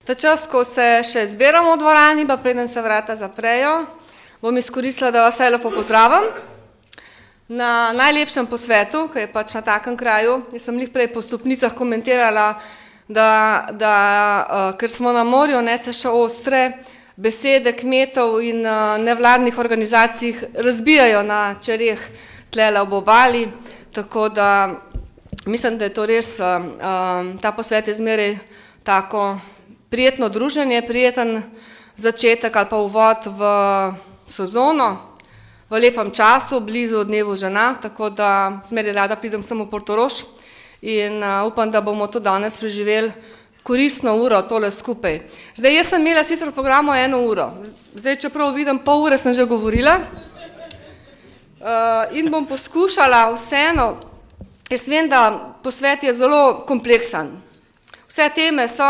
Ta čas, ko se še zbiramo v dvorani, pa preden se vrata zaprejo, bom izkoristila, da vas vse lepo pozdravim na najlepšem posvetu, ki je pač na takem kraju. Jaz sem lih prej po stopnicah komentirala, ker smo na morju, se še ostre besede kmetov in nevladnih organizacij razbijajo na čereh tlele ob obali, tako da mislim, da je to res, ta posvet je zmeraj tako prijetno druženje, prijeten začetek ali pa uvod v sezono, v lepem času, blizu dnevu žena, tako da zmeraj rada pridem sem v Portorož in upam, da bomo to danes preživeli koristno uro tole skupaj. Zdaj, jaz sem imela sicer v programu 1 uro, zdaj, čeprav vidim, pol ure sem že govorila in bom poskušala vseeno, jaz vem, da posvet je zelo kompleksen. Vse teme so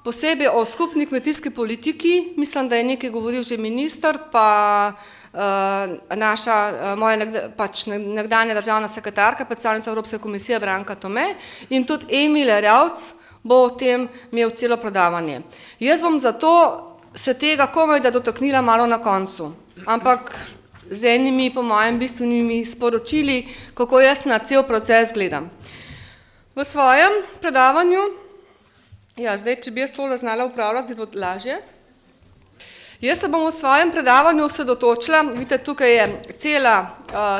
posebej o skupni kmetijski politiki, mislim, da je nekaj govoril že minister, pa moja nekdanja državna sekretarka, predstavnica Evropske komisije Branka Tome in tudi Emil Erjavc bo o tem imel celo predavanje. Jaz bom zato se tega komaj da dotaknila malo na koncu, ampak z enimi, po mojem, bistvenimi sporočili, kako jaz na cel proces gledam. V svojem predavanju, zdaj, če bi jaz to znala upravljati, bi bilo lažje. Jaz se bom v svojem predavanju osredotočila, vidite, tukaj je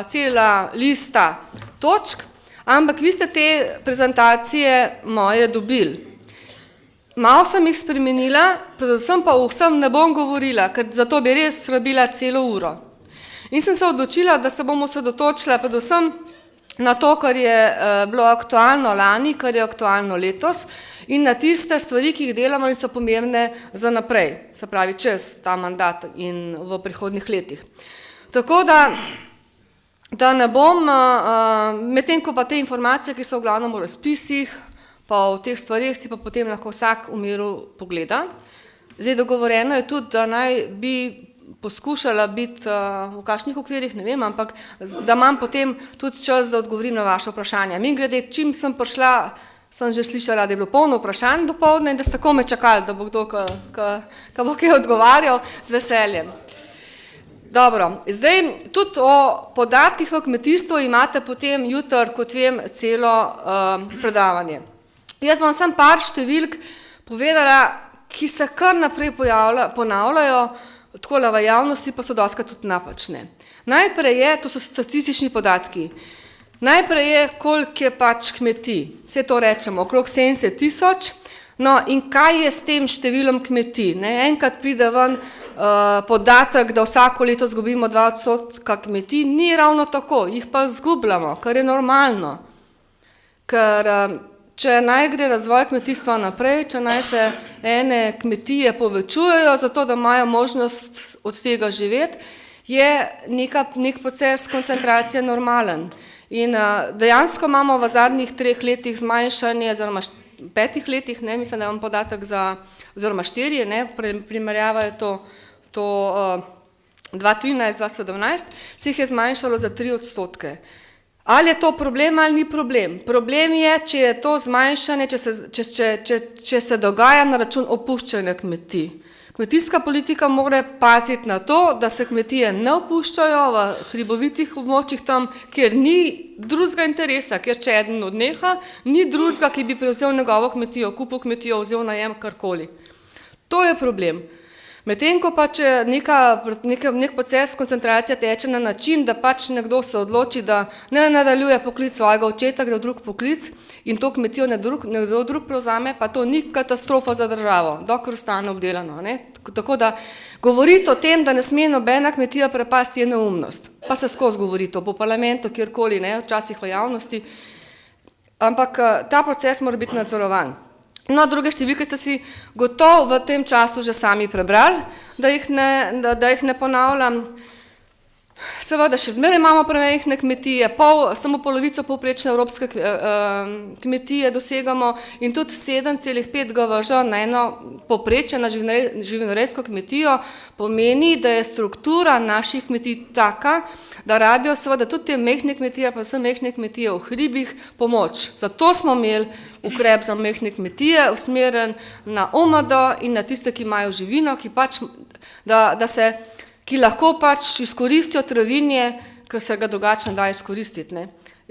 cela lista točk, ampak vi ste te prezentacije moje dobili. Malo sem jih spremenila, predvsem pa vsem ne bom govorila, ker zato bi res rabila celo uro. In sem se odločila, da se bom osredotočila predvsem na to, kar je bilo aktualno lani, kar je aktualno letos in na tiste stvari, ki jih delamo in so pomembne za naprej, se pravi čez ta mandat in v prihodnjih letih. Tako da ne bom, medtem ko pa te informacije, ki so v glavnem v razpisih, pa v teh stvarih si pa potem lahko vsak v miru pogleda. Zdaj, dogovorjeno je tudi, da naj bi poskušala biti v kakšnih okvirih, ne vem, ampak da imam potem tudi čas, da odgovorim na vaše vprašanje. Mimogrede, čim sem prišla, sem že slišala, da je bilo polno vprašanj dopoldne in da ste komaj čakali, da bo kdo, ki bo kaj odgovarjal, z veseljem. Dobro, zdaj tudi o podatkih v kmetijstvu imate potem jutri, kot vem, celo predavanje. Jaz bom samo par številk povedala, ki se kar naprej ponavljajo, takole v javnosti pa so dostikrat tudi napačne. Najprej je, to so statistični podatki, najprej je, koliko je pač kmetij, vse to rečemo, okrog 70 000, no in kaj je s tem številom kmetij? Enkrat pride ven podatek, da vsako leto zgubimo 2% kmetij, ni ravno tako, jih pa zgubljamo, kar je normalno, ker če naj gre razvoj kmetijstva naprej, če naj se ene kmetije povečujejo, zato da imajo možnost od tega živeti, je nek proces koncentracije normalen. In dejansko imamo v zadnjih 3 letih zmanjšanje, oziroma 5 letih, mislim, da imam podatek oziroma 4, primerjava je to 2013-2017, se jih je zmanjšalo za 3%. Ali je to problem ali ni problem? Problem je, če je to zmanjšanje, če se dogaja na račun opuščanja kmetij. Kmetijska politika mora paziti na to, da se kmetije ne opuščajo v hribovitih območjih tam, kjer ni drugega interesa, kjer če eden odneha, ni drugega, ki bi prevzel njegovo kmetijo, kupil kmetijo, vzel najem karkoli. To je problem. Medtem ko pa če nek proces koncentracije teče na način, da pač nekdo se odloči, da ne nadaljuje poklic svojega očeta, gre v drug poklic in to kmetijo nekdo drug prevzame, pa to ni katastrofa za državo, dokler ostane obdelano. Tako da govoriti o tem, da ne sme nobena kmetija prepasti, je neumnost. Pa se skozi govori to po parlamentu, kjerkoli, včasih v javnosti, ampak ta proces mora biti nadzorovan. No, druge številke ste si gotovo v tem času že sami prebrali, da jih ne ponavljam. Seveda še zmeraj imamo premajhne kmetije, samo polovico povprečne evropske kmetije dosegamo in tudi 7,5 GVŽ na eno povprečje na živinorejsko kmetijo pomeni, da je struktura naših kmetij taka, da rabijo seveda tudi te majhne kmetije, pa vse majhne kmetije v hribih pomoč. Zato smo imeli ukrep za majhne kmetije usmeren na OMD in na tiste, ki imajo živino, ki lahko pač izkoristijo travinje, ker se ga drugače ne da izkoristiti. Ne.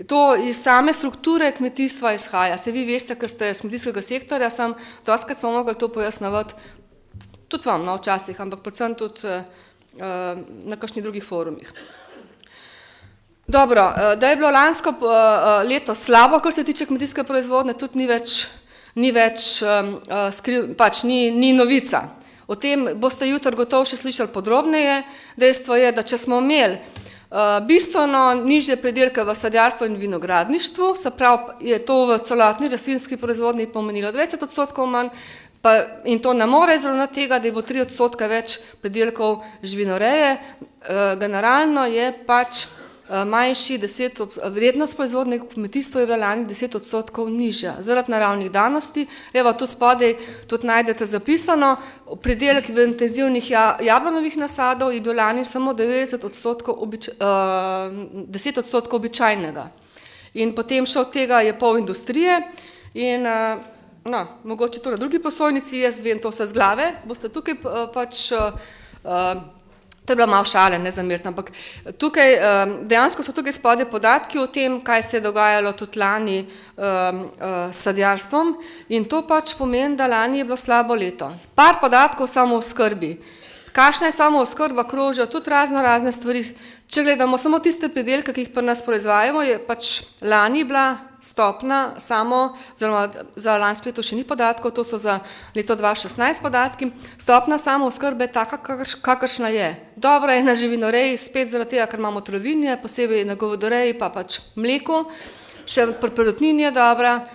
To iz same strukture kmetijstva izhaja. Se vi veste, ker ste iz kmetijskega sektorja, dostikrat smo mogli to pojasnjevati, tudi vam, no, včasih, ampak predvsem tudi na kakšnih drugih forumih. Dobro, da je bilo lansko leto slabo, kar se tiče kmetijske proizvodnje, tudi ni novica. O tem boste jutri gotovo še slišali podrobneje. Dejstvo je, da če smo imeli bistveno nižje pridelke v sadjarstvu in vinogradništvu, se pravi, je to v celotni rastlinski proizvodnji pomenilo 20% manj, in to ne more izravnati tega, da bo 3% več pridelkov živinoreje. Generalno je pač manjši vrednost proizvodnega kmetijstva je bila lani 10% nižja, zaradi naravnih danosti. Evo, tu spodaj tudi najdete zapisano, pridelek v intenzivnih jablanovih nasadov je bil lani samo 10% običajnega. In potem še od tega je pol industrije in mogoče to na drugi prosojnici, jaz vem to vse z glave, boste tukaj pač to je bila malo šale, ne zameriti, ampak tukaj, dejansko so tukaj spodaj podatki o tem, kaj se je dogajalo tudi lani s sadjarstvom in to pač pomeni, da lani je bilo slabo leto. Par podatkov samo o skrbi. Kakšna je samo oskrba, krožijo tudi razne stvari. Če gledamo samo tiste pridelke, ki jih pri nas proizvajamo, je pač lani bila stopna oziroma za lansko leto še ni podatkov, to so za leto 2016 podatki, stopna samo oskrbe je taka, kakršna je. Dobra je na živinoreji, spet zaradi tega, ker imamo travinje, posebej na govedoreji pa pač mleku, še pri perutnini je dobra,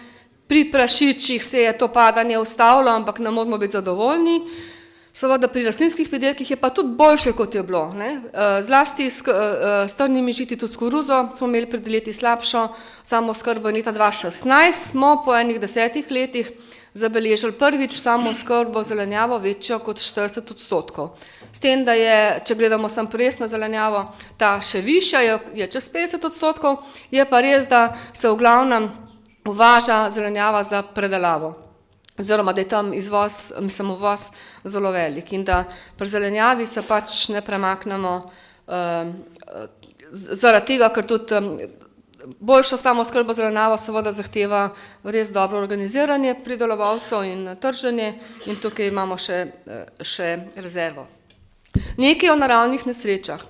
pri prašičih se je to padanje ustavilo, ampak ne moramo biti zadovoljni. Seveda pri rastlinskih pridelkih je pa tudi boljše, kot je bilo. Ne? Zlasti s trnimi žiti, tudi s koruzo, smo imeli pred leti slabšo samooskrbo in leta 2016 smo po enih 10 letih zabeležili prvič samooskrbo zelenjavo večjo kot 40%. S tem, da je, če gledamo samo presno zelenjavo, ta še višja, je čez 50%, je pa res, da se v glavnem uvaža zelenjava za predelavo. Oziroma, da je tam uvoz zelo velik in da pri zelenjavi se pač ne premaknemo zaradi tega, ker tudi boljšo samooskrbo zelenjavo seveda zahteva res dobro organiziranje pridelovalcev in trženje in tukaj imamo še rezervo. Nekaj o naravnih nesrečah.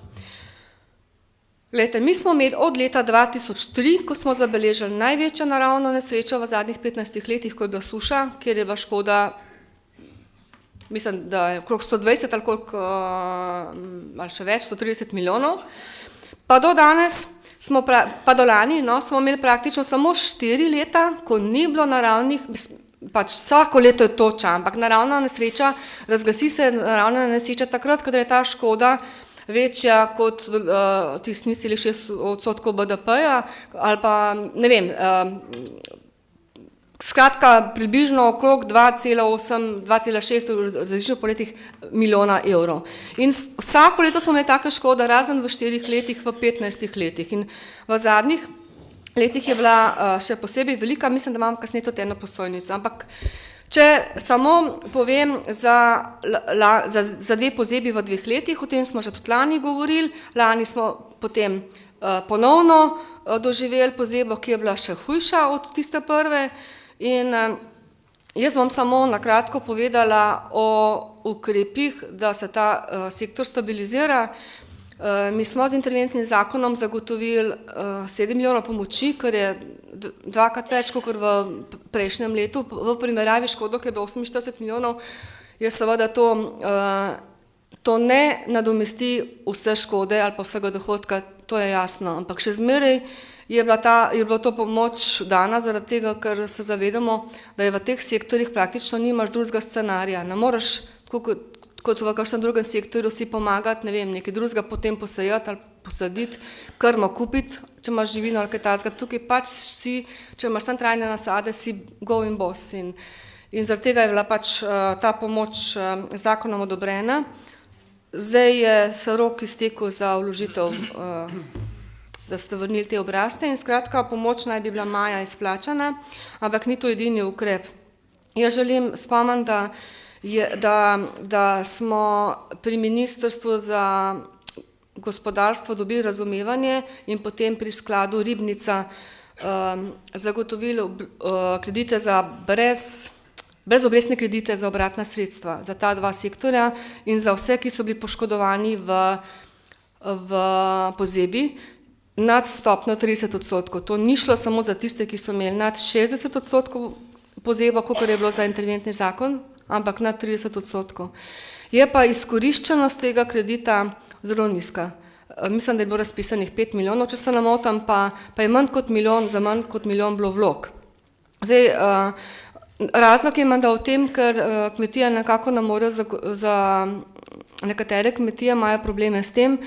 Glejte, mi smo imeli od leta 2003, ko smo zabeležili največjo naravno nesrečo v zadnjih 15 letih, ko je bila suša, kjer je bila škoda, mislim, da je okrog 120 ali še več, 130 milijonov. Pa do danes, pa do lani, smo imeli praktično samo 4 leta, ko ni bilo naravnih, pač vsako leto je toča, ampak naravna nesreča, razglasi se naravna nesreča takrat, kadar je ta škoda večja kot 0,6% BDP-ja ali pa, ne vem, skratka približno okrog 2,6 v različnih poletih milijona evrov. In vsako leto smo imeli taka škoda, razen v 4 letih, v 15 letih. In v zadnjih letih je bila še posebej velika, mislim, da imam kasneje tudi eno prosojnico, ampak če samo povem za 2 pozebi v 2 letih, o tem smo že tudi lani govorili, lani smo potem ponovno doživeli pozebo, ki je bila še hujša od tiste prve in jaz bom samo na kratko povedala o ukrepih, da se ta sektor stabilizira. Mi smo z interventnim zakonom zagotovili 7 milijonov pomoči, kar je 2krat več, kot v prejšnjem letu. V primerjavi škodo, ki je bilo 48 milijonov, je seveda to ne nadomesti vse škode ali pa vsega dohodka, to je jasno. Ampak še zmeraj je bila to pomoč dana zaradi tega, ker se zavedamo, da je v teh sektorjih praktično nimaš drugega scenarija. Ne moreš, kot v kakšnem drugem sektorju si pomagati, ne vem, nekaj drugega potem posejati ali posaditi, krmo kupiti, če imaš živino ali kaj takega. Tukaj pač si, če imaš samo trajne nasade, si go in boss. In zaradi tega je bila pač ta pomoč z zakonom odobrena. Zdaj je se rok iztekel za vložitev, da ste vrnili te obrazce in skratka pomoč naj bi bila maja izplačana, ampak ni to edini ukrep. Jaz želim spomniti, da smo pri Ministrstvu za gospodarstvo dobili razumevanje in potem pri skladu Ribnica zagotovili kredite za brezobrestne kredite za obratna sredstva za ta dva sektorja in za vse, ki so bili poškodovani v pozebi nad stopnjo 30%. To ni šlo samo za tiste, ki so imeli nad 60% pozeba, kakor je bilo za interventni zakon, ampak nad 30%. Je pa izkoriščenost tega kredita zelo nizka. Mislim, da je bilo razpisanih 5 milijonov, če se ne motim, pa je manj kot milijon bilo vlog. Zdaj, razlog je menda v tem, ker kmetija nekako ne morejo nekatere kmetije imajo probleme s tem,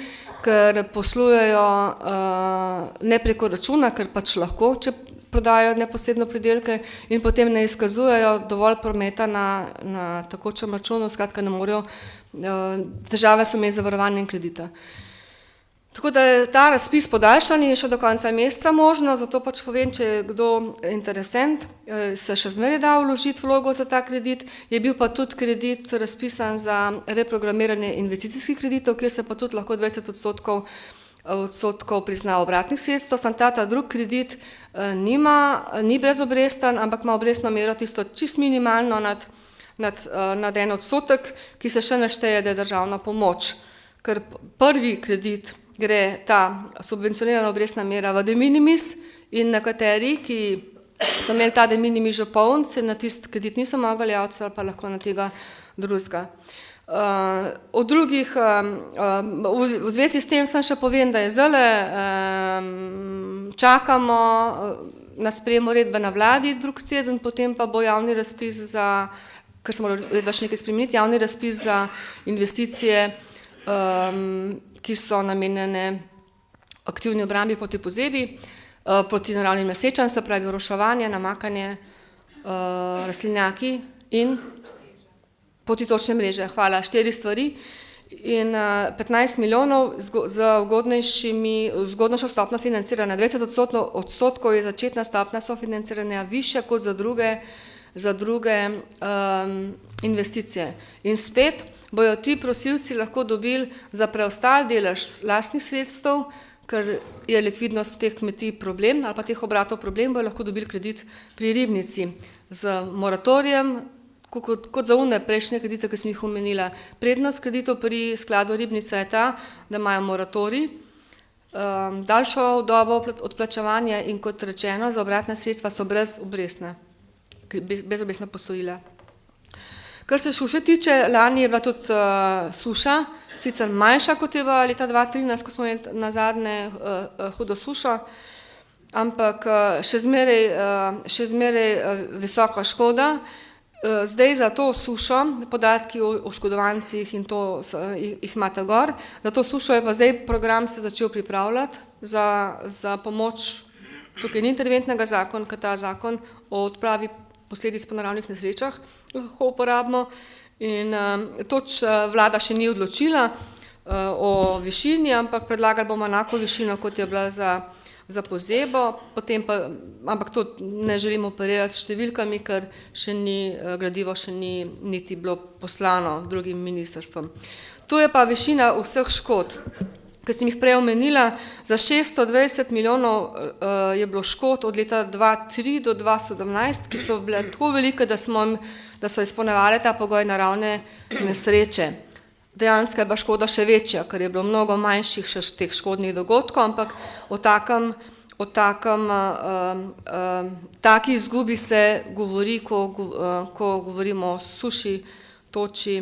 ker poslujejo ne preko računa, ker pač lahko, če prodajo neposredno pridelke in potem ne izkazujejo dovolj prometa na tekočem računu, skratka ne morejo, težave so imeli z zavarovanjem kredita. Tako da je ta razpis podaljšan in je še do konca meseca možno, zato pač povem, če je kdo interesent, se še zmeraj da vložiti vlogo za ta kredit, je bil pa tudi kredit razpisan za reprogramiranje investicijskih kreditov, kjer se pa tudi lahko 20% prizna obratnih sredstev, samo ta drug kredit ni brezobresten, ampak ima obrestno mero tisto čist minimalno nad 1%, ki se še našteje, da je državna pomoč, ker prvi kredit gre ta subvencionirana obrestna mera v de minimis in nekateri, ki so imeli ta de minimis že poln, se na tisti kredit niso mogli javiti ali pa lahko na tega drugega. V drugih, v zvezi s tem sem še povem, da je zdajle čakamo na sprejem uredbe na vladi drug teden, potem pa bo javni razpis za, ker smo uredba še nekaj spremeniti, javni razpis za investicije, ki so namenjene aktivni obrambi proti pozebi, proti naravnim nesrečam, se pravi oroševanje, namakanje, rastlinjaki in protitočne mreže. Hvala, 4 stvari in 15 milijonov z ugodnejšo stopnjo financiranja. 20% je začetna stopnja sofinanciranja višja kot za druge investicije. In spet bojo ti prosilci lahko dobili za preostal delež lastnih sredstev, ker je likvidnost teh kmetij problem ali pa teh obratov problem, bojo lahko dobili kredit pri Ribnici z moratorijem, kot za une prejšnje kredite, ki sem jih omenila. Prednost kreditov pri skladu Ribnica je ta, da imajo moratorij, daljšo dobo odplačevanja in kot rečeno, za obratna sredstva so brezobrestna posojila. Kar se suše tiče, lani je bila tudi suša, sicer manjša kot je bila leta 2013, ko smo imeli na zadnje hudo sušo, ampak še zmeraj visoka škoda. Zdaj za to sušo, podatki o oškodovancih in to jih imate gor, za to sušo je pa zdaj program se začel pripravljati za pomoč, tukaj ni interventnega zakona, ker ta zakon o odpravi posledic po naravnih nesrečah lahko uporabimo in toč vlada še ni odločila o višini, ampak predlagali bomo enako višino, kot je bila za pozebo, potem pa, ampak to ne želimo operirati s številkami, ker gradivo še ni niti bilo poslano drugim ministrstvom. To je pa višina vseh škod, ki sem jih prej omenila, za 620 milijonov je bilo škod od leta 2003 do 2017, ki so bile tako velike, da so izpolnjevale ta pogoj naravne nesreče. Dejansko je bila škoda še večja, ker je bilo mnogo manjših še teh škodnih dogodkov, ampak taki izgubi se govori, ko govorimo o suši, toči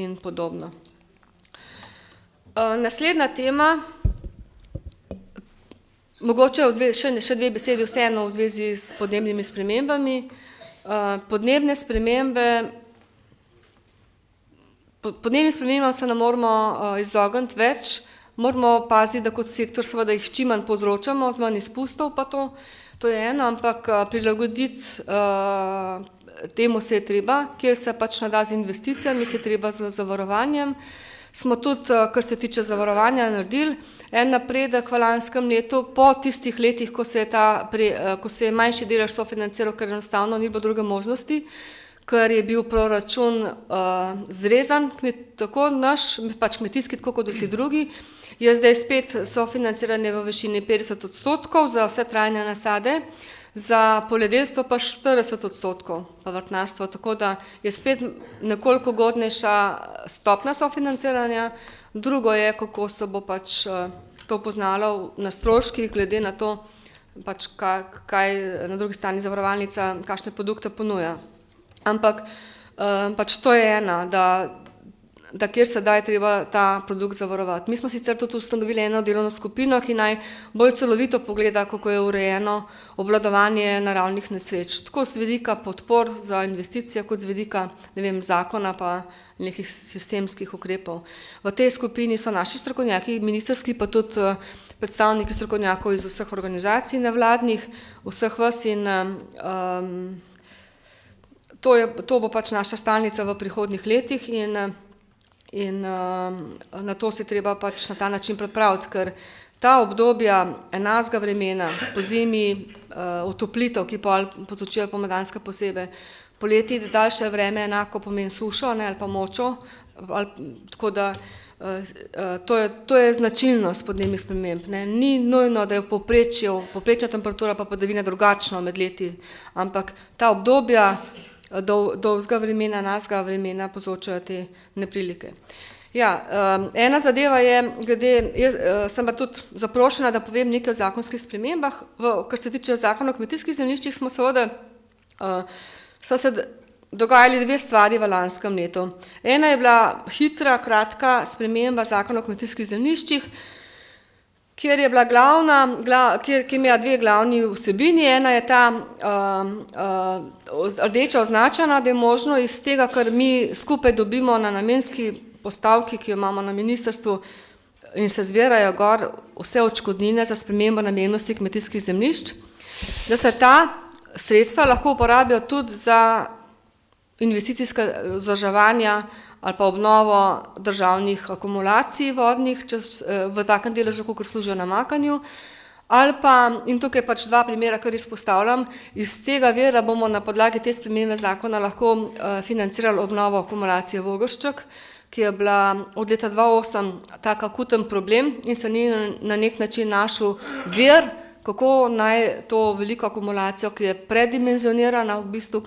in podobno. Naslednja tema, mogoče še 2 besedi vseeno v zvezi s podnebnimi spremembami. Podnebnim spremembam se ne moramo izogniti več, moramo paziti, da kot sektor seveda jih čim manj povzročamo, z manj izpustov pa to je eno, ampak prilagoditi temu se je treba, kjer se pač nada z investicijami, se je treba z zavarovanjem. Smo tudi, kar se tiče zavarovanja, naredili en napredek v lanskem letu, po tistih letih, ko se je manjši delež sofinanciral, ker enostavno ni bilo druge možnosti, ker je bil proračun zrezan, tako naš, pač kmetijski, tako kot vsi drugi, je zdaj spet sofinanciranje v višini 50% za vse trajne nasade, za poljedelstvo pa 40% pa vrtnarstvo, tako da je spet nekoliko ugodnejša stopnja sofinanciranja. Drugo je, kako se bo pač to poznalo na stroških, glede na to, pač kaj na drugi strani zavarovalnica, kakšne produkte ponuja. Ampak pač to je ena, da kjer se da je treba ta produkt zavarovati. Mi smo sicer tudi ustanovili eno delovno skupino, ki naj bolj celovito pogleda, kako je urejeno obvladovanje naravnih nesreč. Tako z vidika podpor za investicije, kot z vidika, ne vem, zakona pa nekih sistemskih ukrepov. V tej skupini so naši strokovnjaki, ministrski pa tudi predstavniki strokovnjakov iz vseh organizacij nevladnih, vseh vas in to bo pač naša stalnica v prihodnjih letih in na to se treba pač na ta način pripraviti, ker ta obdobja enakega vremena, po zimi otoplitev, ki povzročijo pomladanske posebej, poleti daljše vreme enako pomeni sušo ali pa močo, tako da to je značilnost podnebnih sprememb. Ni nujno, da je povprečna temperatura pa padavine drugačno med leti, ampak ta obdobja dolgega vremena, enakega vremena povzročajo te neprilike. Ja, ena zadeva je, sem pa tudi zaprošena, da povem nekaj o zakonskih spremembah. Kar se tiče zakona o kmetijskih zemljiščih, so se dogajali dve stvari v lanskem letu. Ena je bila hitra, kratka sprememba zakona o kmetijskih zemljiščih, kjer je bila kjer ima dve glavni vsebini. Ena je ta rdeča označena, da je možno iz tega, kar mi skupaj dobimo na namenski postavki, ki jo imamo na ministrstvu in se zbirajo gor vse odškodnine za spremembo namennosti kmetijskih zemljišč, da se ta sredstva lahko uporabijo tudi za investicijska vzdrževanja ali pa obnovo državnih akumulacij vodnih v takem deležu, kot služijo namakanju, ali pa, in tukaj pač dva primera, kar izpostavljam, iz tega vira bomo na podlagi te spremembe zakona lahko financirali obnovo akumulacije Vogršček, ki je bila od leta 2008 tak akuten problem in se ni na nek način našel vir, kako naj to veliko akumulacijo, ki je predimenzionirana, v bistvu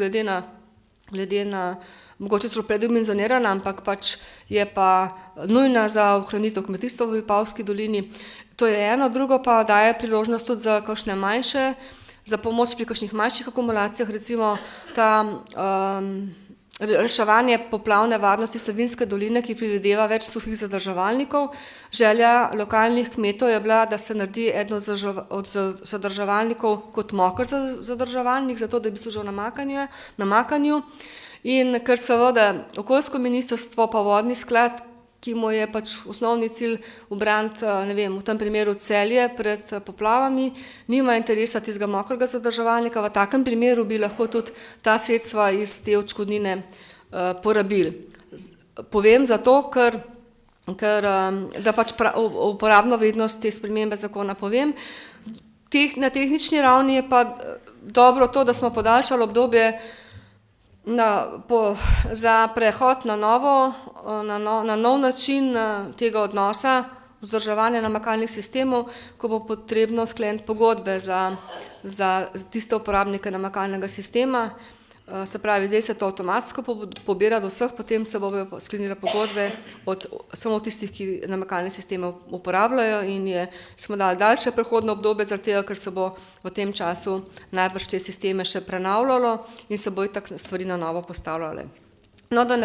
glede na mogoče celo predimenzionirana, ampak pač je pa nujna za ohranitev kmetijstva v Vipavski dolini. To je eno, drugo pa daje priložnost tudi za kakšne manjše, za pomoč pri kakšnih manjših akumulacijah, recimo ta reševanje poplavne varnosti Savinjske doline, ki predvideva več suhih zadrževalnikov. Želja lokalnih kmetov je bila, da se naredi eden od zadrževalnikov kot moker zadrževalnik, zato da bi služil namakanju. In ker seveda okoljsko ministrstvo pa vodni sklad, ki mu je pač osnovni cilj ubraniti, ne vem, v tem primeru Celje pred poplavami, nima interesa tistega mokrega zadrževalnika, v takem primeru bi lahko tudi ta sredstva iz te odškodnine porabili. Povem zato, ker da pač uporabno vrednost te spremembe zakona povem. Na tehnični ravni je pa dobro to, da smo podaljšali obdobje za prehod na nov način tega odnosa vzdrževanja namakalnih sistemov, ko bo potrebno skleniti pogodbe za tiste uporabnike namakalnega sistema. Se pravi, zdaj se to avtomatsko pobira do vseh, potem se bodo sklenile pogodbe od samo tistih, ki namakalne sisteme uporabljajo in smo dali daljše prehodno obdobje, zaradi tega, ker se bo v tem času najbrž te sisteme še prenavljalo in se bo itak stvari na novo postavljale. No, da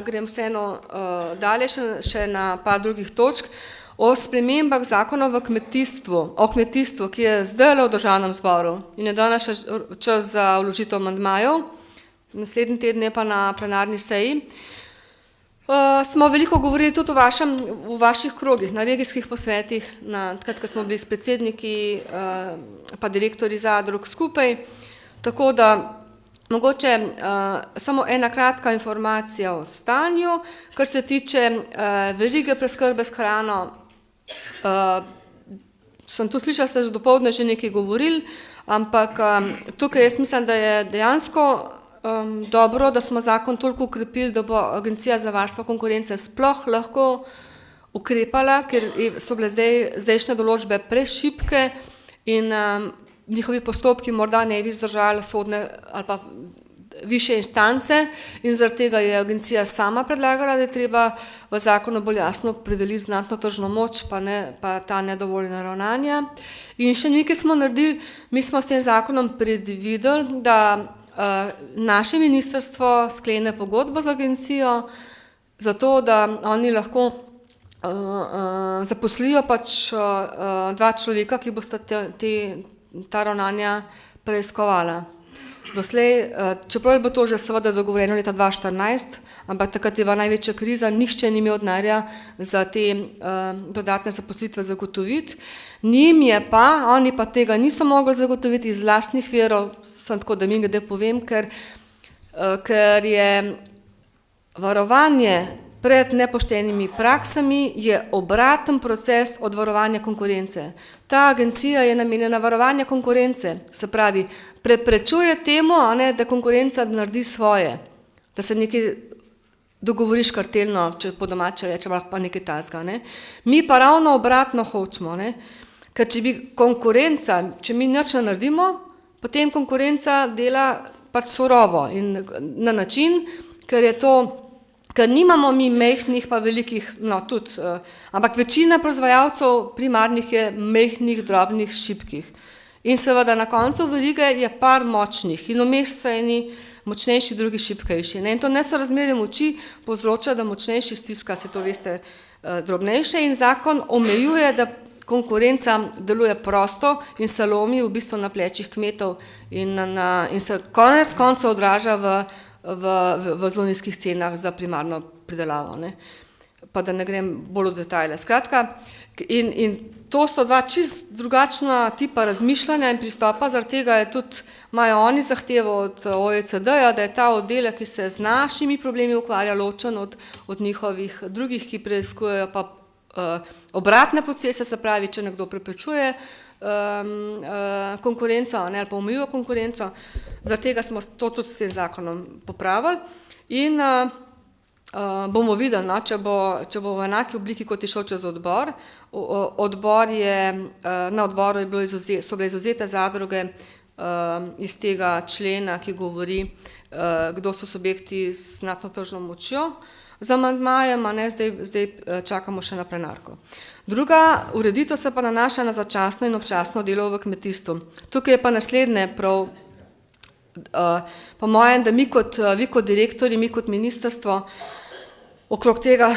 grem vseeno dalje še na par drugih točk. O spremembah zakona o kmetijstvu, ki je zdaj v Državnem zboru in je danes še čas za vložitev amandmajev, naslednji teden je pa na plenarni seji. Smo veliko govorili tudi v vaših krogih, na regijskih posvetih, takrat, ko smo bili s predsedniki pa direktorji zadrug skupaj, tako da mogoče samo ena kratka informacija o stanju, kar se tiče verige preskrbe s hrano. Sem tu slišala, ste že dopoldne že nekaj govorili, ampak tukaj jaz mislim, da je dejansko dobro, da smo zakon toliko ukrepili, da bo Agencija za varstvo konkurence sploh lahko ukrepala, ker so bile zdajšnje določbe prešibke in njihovi postopki morda ne bi zdržali sodne ali pa višje instance in zaradi tega je agencija sama predlagala, da je treba v zakonu bolj jasno opredeliti znatno tržno moč, pa ta nedovoljena ravnanja. In še nekaj smo naredili, mi smo s tem zakonom predvideli, da naše ministrstvo sklene pogodbo z agencijo, zato da oni lahko zaposlijo pač dva človeka, ki bosta ta ravnanja preiskovala. Doslej, čeprav je bilo to že seveda dogovorjeno leta 2014, ampak takrat je bila največja kriza, nihče ni imel denarja za te dodatne zaposlitve zagotoviti. Njim je pa, oni pa tega niso mogli zagotoviti iz lastnih virov, sem tako, da mi glede povem, ker je varovanje pred nepoštenimi praksami je obraten proces od varovanja konkurence. Ta agencija je namenjena varovanja konkurence, se pravi, preprečuje temu, da konkurenca naredi svoje, da se nekaj dogovoriš kartelno, če po domače reče, pa nekaj tasga. Mi pa ravno obratno hočemo, ker če bi konkurenca, če mi nič ne naredimo, potem konkurenca dela pač surovo in na način, ker nimamo mi mehnih pa velikih, ampak večina proizvajalcev primarnih je mehnih, drobnih, šibkih. In seveda na koncu verige je par močnih in vmes so eni močnejši, drugi šibkejši. In to nesorazmerje moči povzroča, da močnejši stiska, se to veste, drobnejše in zakon omejuje, da konkurenca deluje prosto in se lomi v bistvu na plečih kmetov in se konec koncev odraža v zelo nizkih cenah za primarno pridelavo. Pa da ne grem bolj v detajle. Skratka, in to so dva čist drugačna tipa razmišljanja in pristopa, zaradi tega je tudi, imajo oni zahtevo od OECD-ja, da je ta oddelek, ki se z našimi problemi ukvarja, ločen od njihovih drugih, ki preiskujejo pa obratne procese, se pravi, če nekdo preprečuje konkurenco ali pa omejuje konkurenco. Zaradi tega smo to tudi s tem zakonom popravili in bomo videli, če bo v enaki obliki, kot je šel čez odbor. Na odboru so bile izvzete zadruge iz tega člena, ki govori, kdo so subjekti s znatno tržno močjo. Z amandmajem, zdaj čakamo še na plenarko. Druga ureditev se pa nanaša na začasno in občasno delo v kmetijstvu. Tukaj je pa naslednje prav, po mojem, da vi kot direktorji, mi kot ministrstvo okrog tega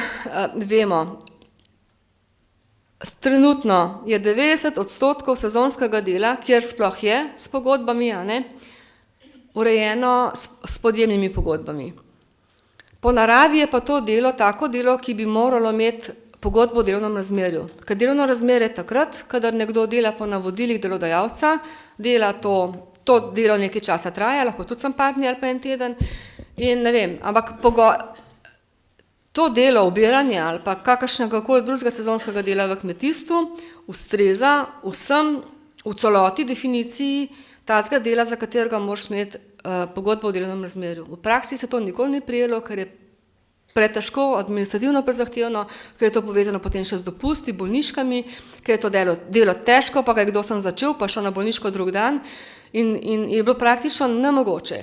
vemo. Trenutno je 90% sezonskega dela, kjer sploh je s pogodbami, urejeno s podjemnimi pogodbami. Po naravi je pa to delo tako delo, ki bi moralo imeti pogodbo o delovnem razmerju. Ker delovno razmerje je takrat, kadar nekdo dela po navodilih delodajalca, dela to delo nekaj časa traja, lahko tudi sam par dni ali pa en teden in ne vem, ampak to delo obiranja ali pa kakršnega koli drugega sezonskega dela v kmetijstvu ustreza vsem v celoti definiciji tazga dela, za katerega moraš imeti pogodbo o delovnem razmerju. V praksi se to nikoli ni prijelo, ker je pretežko, administrativno prezahtevno, ker je to povezano potem še z dopusti, bolniškami, ker je to delo težko, pa ga je kdo sem začel, pa šel na bolniško drug dan in je bilo praktično nemogoče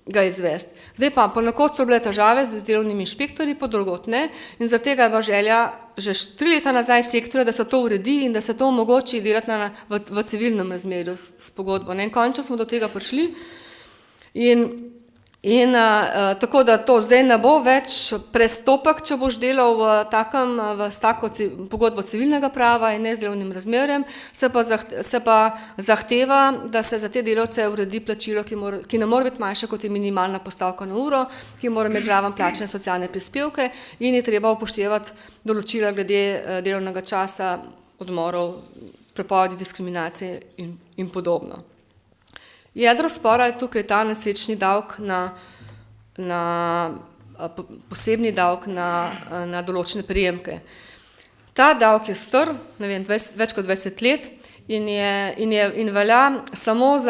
ga izvesti. Zdaj pa ponekod so bile težave z delovnimi inšpektorji, po drugot ne, in zaradi tega je bila želja že 3 leta nazaj sektorja, da se to uredi in da se to omogoči delati v civilnem razmerju s pogodbo. In končno smo do tega prišli In tako da to zdaj ne bo več prestopek, če boš delal v tako pogodbo civilnega prava in ne z delovnim razmerjem, se pa zahteva, da se za te delavce uredi plačilo, ki ne more biti manjše kot je minimalna postavka na uro, ki mora imeti zraven plačane socialne prispevke in je treba upoštevati določila glede delovnega časa, odmorov, prepovedi diskriminacije in podobno. Jedro spora je tukaj ta nesrečni davek posebni davek na določene prejemke. Ta davek je star, ne vem, več kot 20 let in velja samo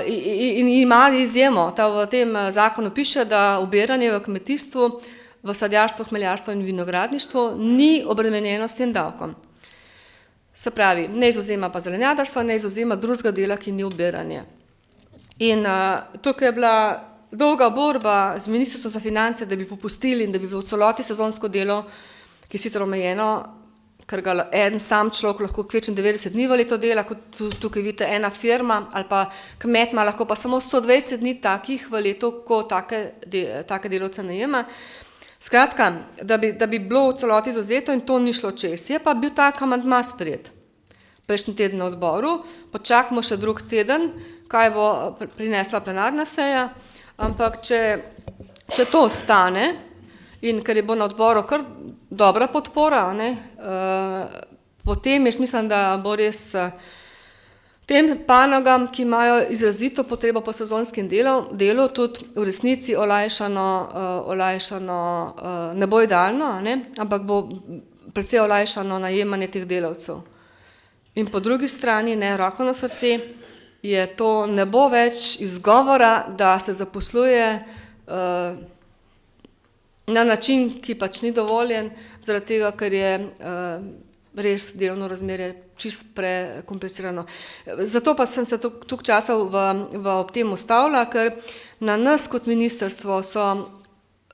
in ima izjemo. V tem zakonu piše, da obiranje v kmetijstvu, v sadjarstvu, hmeljarstvu in vinogradništvu ni obremenjeno s tem davkom. Se pravi, ne izvzema pa zelenjadarstva, ne izvzema drugega dela, ki ni obiranje. In tukaj je bila dolga borba z Ministrstvom za finance, da bi popustili in da bi bilo v celoti sezonsko delo, ki je sicer omejeno, ker ga en sam človek lahko kvečem 90 dni v leto dela, kot tukaj vidite ena firma ali pa kmet ima lahko pa samo 120 dni takih v letu, ko take delavce najema. Skratka, da bi bilo v celoti izvzeto in to ni šlo čez. Je pa bil tak amandma sprejet prejšnji teden na odboru, počakamo še drug teden, kaj bo prinesla plenarna seja, ampak če to ostane in ker je bo na odboru kar dobra podpora, potem jaz mislim, da bo res tem panogam, ki imajo izrazito potrebo po sezonskem delu, tudi v resnici olajšano, ne bo idealno, ampak bo precej olajšano najemanje teh delavcev. In po drugi strani, roko na srce, ne bo več izgovora, da se zaposluje na način, ki pač ni dovoljen, zaradi tega, ker je res delovno razmerje čisto prekomplicirano. Zato pa sem se toliko časa ob tem ustavila, ker na nas kot ministrstvo so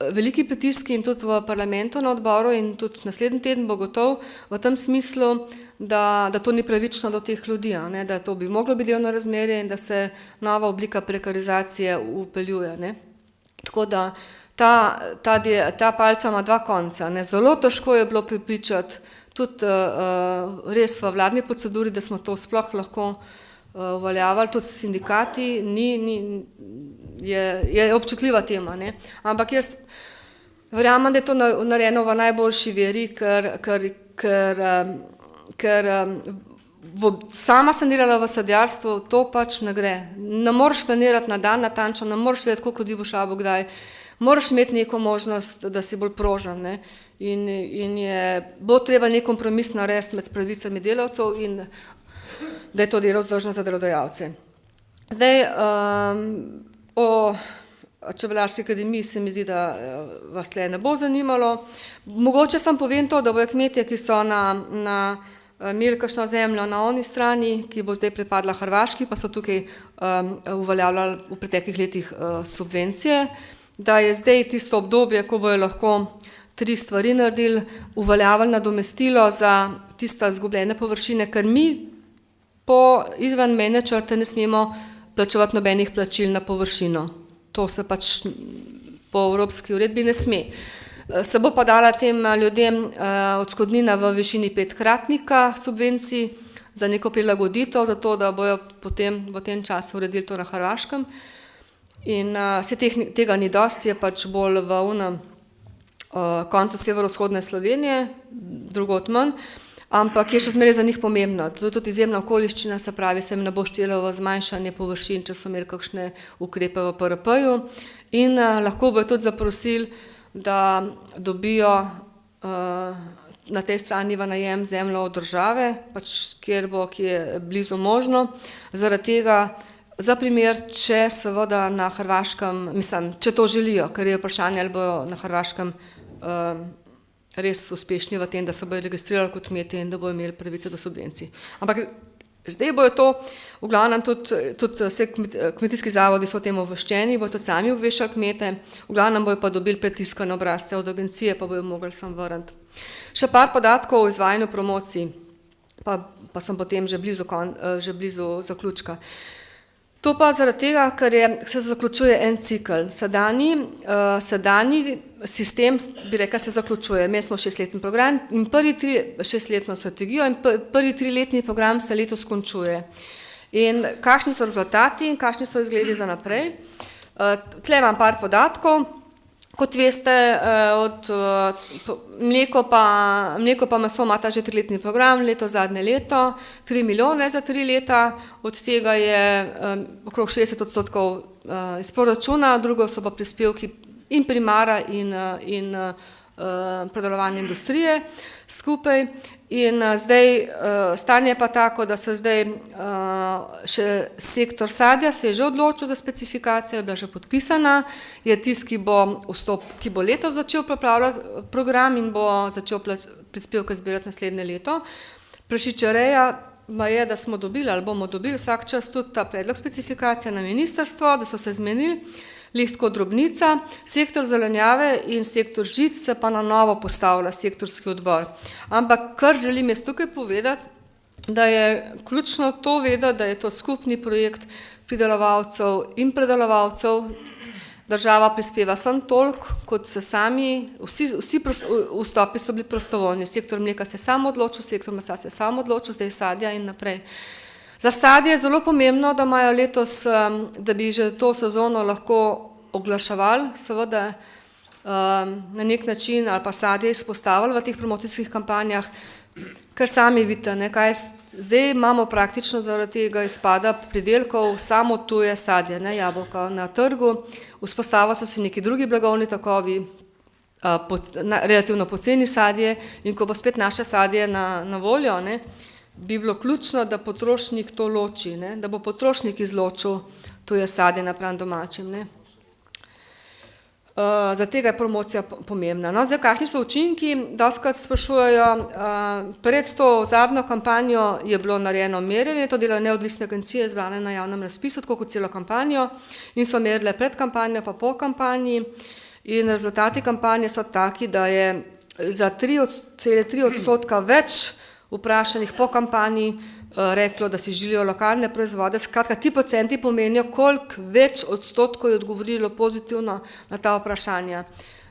veliki pritiski in tudi v parlamentu na odboru in tudi naslednji teden bo gotov v tem smislu, da to ni pravično do teh ljudi, da to bi moglo biti delovno razmerje in da se nova oblika prekarizacije upeljuje. Tako da ta palca ima dva konca. Zelo težko je bilo prepričati tudi res v vladni proceduri, da smo to sploh lahko uveljavili, tudi sindikati, je občutljiva tema. Ampak jaz verjamem, da je to narejeno v najboljši veri, ker sama sem delala v sadjarstvu, to pač ne gre. Ne moreš planirati na dan natančno, ne moreš vedeti, koliko ljudi bo šlo kdaj. Moraš imeti neko možnost, da si bolj prožen. In bo treba nek kompromis narediti med pravicami delavcev in da je to delo vzdržno za delodajalce. Zdaj, o Čebelarski akademiji se mi zdi, da vas tle ne bo zanimalo. Mogoče sem povem to, da bojo kmetje, ki so imeli kakšno zemljo na oni strani, ki bo zdaj pripadla Hrvaški, pa so tukaj uveljavljali v preteklih letih subvencije, da je zdaj tisto obdobje, ko bojo lahko 3 stvari naredili, uveljavili nadomestilo za tiste izgubljene površine, ker mi po izven mejne črte ne smemo plačevati nobenih plačil na površino. To se pač po evropski uredbi ne sme. Se bo pa dala tem ljudem odškodnina v višini 5-kratnika subvencij za neko prilagoditev, zato da bojo potem v tem času uredili to na Hrvaškem. In se tega ni dosti, je pač bolj v koncu severovzhodne Slovenije, drugod manj, ampak je še zmeraj za njih pomembno. To je tudi izjemna okoliščina, se pravi, se jim ne bo štelo v zmanjšanje površin, če so imeli kakšne ukrepe v PRP-ju in lahko bojo tudi zaprosili, da dobijo na tej strani v najem zemljo od države, pač kjer je blizu možno, zaradi tega za primer, če seveda na Hrvaškem, če to želijo, ker je vprašanje, ali bojo na Hrvaškem res uspešni v tem, da se bojo registrirali kot kmetje in da bojo imeli pravice do subvencij. Ampak zdaj bojo to, v glavnem tudi vse kmetijski zavodi so o tem obveščeni, bojo tudi sami obveščali kmete, v glavnem bojo pa dobili pretiskane obrazce od agencije, pa bojo mogli sem vrniti. Še par podatkov o izvajanju promocij, pa sem potem že blizu zaključka. To pa zaradi tega, ker se zaključuje en cikl. Sedanji sistem, bi rekla, se zaključuje. Mi smo 6-letni program in 6-letno strategijo in prvi 3-letni program se letos končuje. In kakšni so rezultati in kakšni so izgledi za naprej. Tle imam par podatkov. Kot veste, mleko pa meso imata že 3-letni program, leto zadnje leto, 3 milijone za 3 leta, od tega je okrog 60% iz proračuna, drugo so pa prispevki in primara in predelovalne industrije skupaj. In zdaj stanje je pa tako, da se zdaj še sektor sadja se je že odločil za specifikacijo, je bila že podpisana, je tisti, ki bo letos začel pripravljati program in bo začel prispevke zbirati naslednje leto. Prašičereja je, da smo dobili ali bomo dobili vsak čas tudi ta predlog specifikacije na ministrstvo, da so se zmenili, lihko drobnica, sektor zelenjave in sektor žit se pa na novo postavlja sektorski odbor. Ampak kar želim jaz tukaj povedati, da je ključno to vedeti, da je to skupni projekt pridelovalcev in predelovalcev. Država prispeva samo toliko, kot se sami, vsi vstopi so bili prostovoljni. Sektor mleka se sam odločil, sektor mesa se sam odločil, zdaj sadja in naprej. Za sadje je zelo pomembno, da imajo letos, da bi že to sezono lahko oglaševali, seveda na nek način ali pa sadje izpostavili v teh promocijskih kampanjah, ker sami vidite, zdaj imamo praktično zaradi tega izpada pridelkov samo tuje sadje, ne jabolka na trgu, vzpostavili so se neki drugi blagovni takovi, relativno poceni sadje in ko bo spet naše sadje na voljo, ne, bi bilo ključno, da potrošnik to loči, ne? Da bo potrošnik izločil tuje sadje napram domačim. Ne? Zaradi tega je promocija pomembna. No, zdaj, kakšni so učinki? Dostikrat sprašujejo, pred to zadnjo kampanjo je bilo narejeno merjenje, to delajo neodvisne agencije izbrane na javnem razpisu, tako kot celo kampanjo, in so merile pred kampanjo pa po kampanji. In rezultati kampanje so taki, da je za 3,3% več vprašanih po kampanji reklo, da si želijo lokalne proizvode. Skratka, ti procenti pomenijo, koliko več odstotkov je odgovorilo pozitivno na ta vprašanja.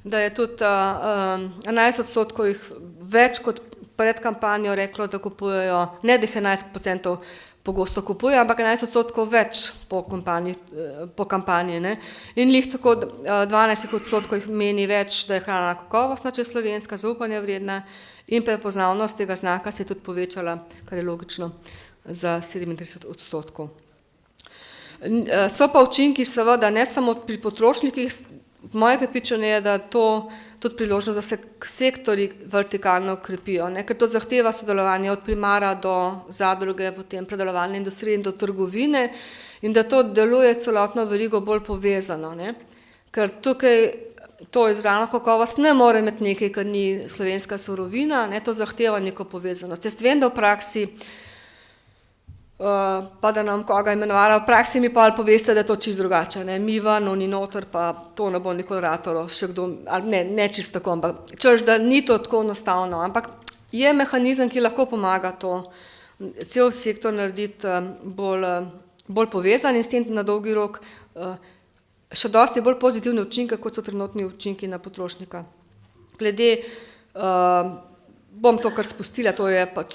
Da je tudi 11% jih več kot pred kampanjo reklo, da kupujejo, ne da jih 11% pogosto kupuje, ampak 11% več po kampanji. Ne? In lih tako 12% jih meni več, da je hrana kakovostna, če je slovenska, zaupanja vredna, in prepoznavnost tega znaka se je tudi povečala, kar je logično, za 37%. So pa učinki seveda ne samo pri potrošnikih, moje prepričanje je, da to tudi priložnost, da se sektorji vertikalno krepijo, ne? Ker to zahteva sodelovanje od primara do zadruge, potem predelovalne industrije in do trgovine in da to deluje celotno verigo bolj povezano, ne? Ker tukaj to izbrano kakovost ne more imeti nekaj, kar ni slovenska surovina, ne, to zahteva neko povezanost. Jaz vem, da v praksi, pa da nam koga imenovala, v praksi mi pa poveste, da je to čisto drugače, ne, mi ven, oni noter, pa to ne bo nikoli ratalo, še kdo, ne čisto tako, ampak češ, da ni to tako enostavno, ampak je mehanizem, ki lahko pomaga to, cel sektor narediti bolj povezan in s tem na dolgi rok še dosti bolj pozitivne učinke, kot so trenutni učinki na potrošnika. Glede, bom to kar spustila, to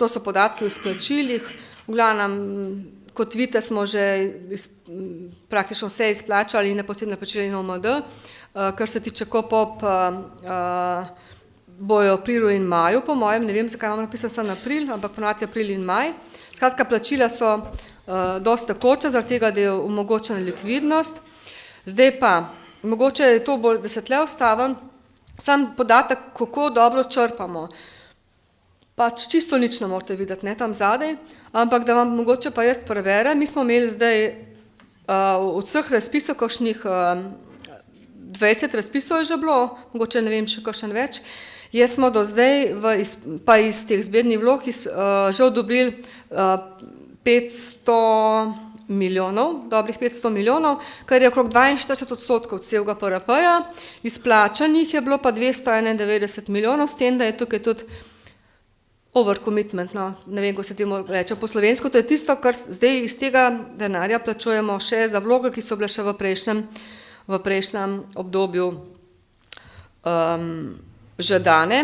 so podatki o izplačilih, v glavnem, kot vidite, smo že praktično vse izplačali in neposredno plačili na OMD, kar se tiče KOPOP, bojo aprilu in maju, po mojem, ne vem, zakaj imam napisan samo april, ampak ponovadi april in maj. Skratka, plačila so dosti tekoča, zaradi tega, da je omogočena likvidnost. Zdaj pa, mogoče je to bolj, da se tle ustavim, sam podatek, kako dobro črpamo. Pač čisto nič ne morate videti, ne tam zadaj, ampak da vam mogoče pa jaz preverjam, mi smo imeli zdaj od vseh razpisov, kakšnih 20 razpisov je že bilo, mogoče ne vem, še kakšen več, jaz smo do zdaj, pa iz teh zbirnih vlog, že odobrili 500 milijonov, dobrih 500 milijonov, kar je okrog 42% celega PRP-ja, izplačanih je bilo pa 291 milijonov, s tem, da je tukaj tudi overcommitment, no, ne vem, ko se temu reče po slovensko, to je tisto, kar zdaj iz tega denarja plačujemo še za vloge, ki so bile še v prejšnjem obdobju že dane.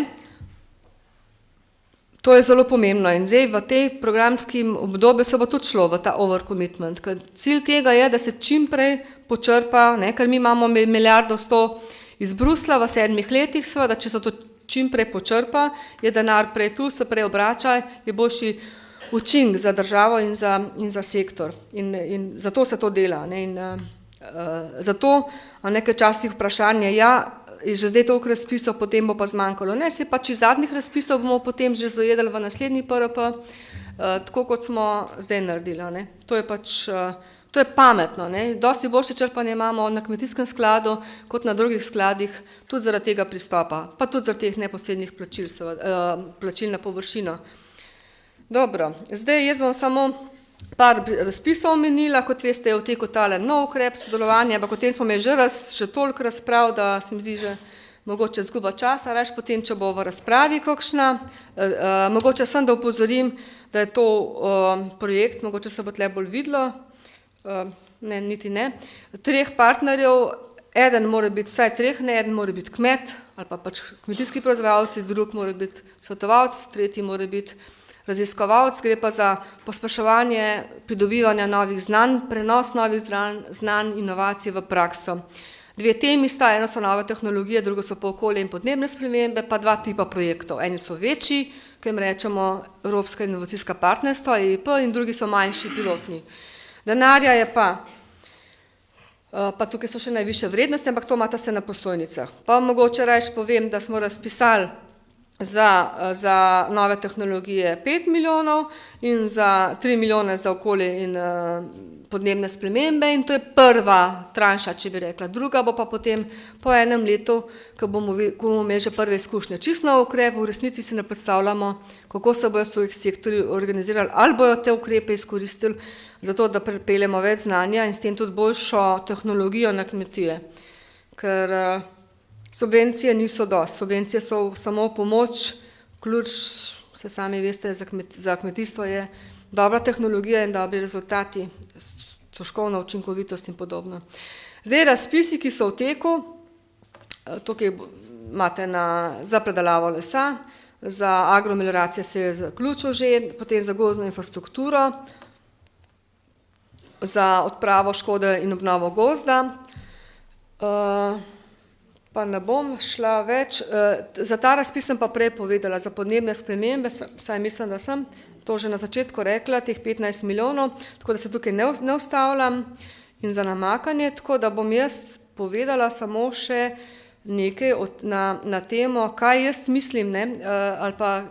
To je zelo pomembno in zdaj v tej programskem obdobju se bo tudi šlo v ta overcommitment, ker cilj tega je, da se čim prej počrpa, ne, ker mi imamo 1,1 milijarde iz Bruslja v 7 letih, seveda, če se to čim prej počrpa, je denar prej tu, se prej obrača, je boljši učinek za državo in za sektor. In zato se to dela. Ne, in zato nekaj časih vprašanje, je že zdaj toliko razpisov, potem bo pa zmanjkalo. Ne, se pač iz zadnjih razpisov bomo potem že zajedali v naslednji PRP, tako kot smo zdaj naredili. Ne. To je pač, to je pametno. Ne. Dosti boljše črpanje imamo na kmetijskem skladu, kot na drugih skladih, tudi zaradi tega pristopa, pa tudi zaradi teh neposrednih plačil, plačil na površino. Dobro, zdaj jaz bom samo par razpisov omenila, kot veste, je v teku tale nov ukrep sodelovanja, ampak o tem smo imeli že toliko razprav, da se mi zdi že mogoče izguba časa, reč potem, če bo v razpravi kakšna. Mogoče sem, da upozorim, da je to projekt, mogoče se bo tle bolj videlo, ne, niti ne, 3 partnerjev, eden mora biti, vsaj 3, ne, eden mora biti kmet, ali pa pač kmetijski proizvajalci, drug mora biti svetovalec, tretji mora biti raziskovalec, gre pa za pospeševanje pridobivanja novih znanj, prenos novih znanj, inovacij v prakso. 2 temi sta, eno so nove tehnologije, drugo so pa okolje in podnebne spremembe, pa 2 tipa projektov. Eni so večji, ki jim rečemo Evropska inovacijska partnerstva, EIP, in drugi so manjši, pilotni. Denarja je pa tukaj so še najvišje vrednosti, ampak to imate se na postojnicah. Pa mogoče reč povem, da smo razpisali za nove tehnologije 5 milijonov in za 3 milijone za okolje in podnebne spremembe in to je prva tranša, če bi rekla. Druga bo pa potem po enem letu, ko bomo imeli že prve izkušnje. Čisto nov ukrep, v resnici si ne predstavljamo, kako se bojo svojih sektorji organizirali, ali bojo te ukrepe izkoristili zato, da pripeljemo več znanja in s tem tudi boljšo tehnologijo na kmetije. Ker subvencije niso dosti, subvencije so samo pomoč, ključ, se sami veste, za kmetijstvo je dobra tehnologija in dobri rezultati, stroškovna učinkovitost in podobno. Zdaj razpisi, ki so v teku, tukaj imate za predelavo lesa, za agromelioracije se je zaključil že, potem za gozdno infrastrukturo, za odpravo škode in obnovo gozda, pa ne bom šla več. Za ta razpis sem pa prej povedala, za podnebne spremembe, saj mislim, da sem to že na začetku rekla, teh 15 milijonov, tako da se tukaj ne ustavljam in za namakanje, tako da bom jaz povedala samo še nekaj na temo, kaj jaz mislim, ne, ali pa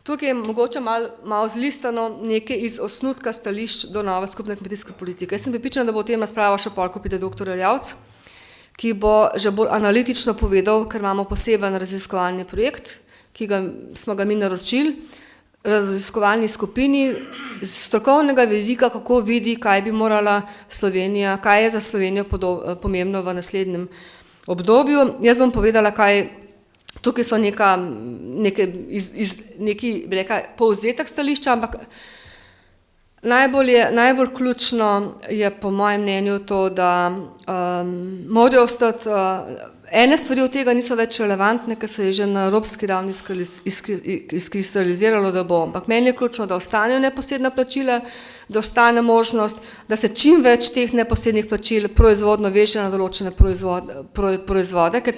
tukaj je mogoče malo zlistano nekaj iz osnutka stališč do nove skupne kmetijske politike. Jaz sem prepričana, da bo o tem razprava še pol, ko pride doktor Erjavec, ki bo že bolj analitično povedal, ker imamo poseben raziskovalni projekt, smo ga mi naročili, raziskovalni skupini z strokovnega vidika, kako vidi, kaj bi morala Slovenija, kaj je za Slovenijo pomembno v naslednjem obdobju. Jaz bom povedala, kaj tukaj so neki povzetek stališča, ampak najbolj ključno je po mojem mnenju to, da morajo ostati, ene stvari od tega niso več relevantne, ker se je že na evropski ravni izkristaliziralo, da bo. Ampak meni je ključno, da ostanejo neposredna plačila, da ostane možnost, da se čim več teh neposrednih plačil proizvodno veže na določene proizvode, ker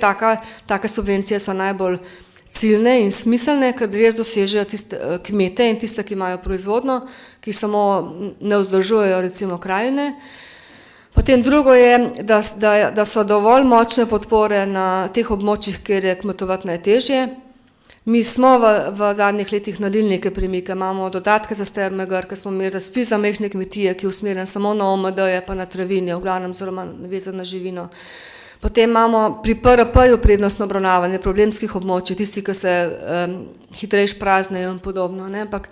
take subvencije so najbolj ciljne in smiselne, ker res dosežejo tiste kmete in tiste, ki imajo proizvodno, ki samo ne vzdržujejo recimo krajine. Potem drugo je, da so dovolj močne podpore na teh območjih, kjer je kmetovati najtežje. Mi smo v zadnjih letih naredili neke premike, imamo dodatke za Strmegr, ker smo imeli razpis za majhne kmetije, ki je usmerjen samo na OMD-je pa na travinje, v glavnem zelo vezan na živino. Potem imamo pri PRP-ju prednostno obravnavanje problemskih območij, tisti, ki se hitreje praznejo in podobno, ne, ampak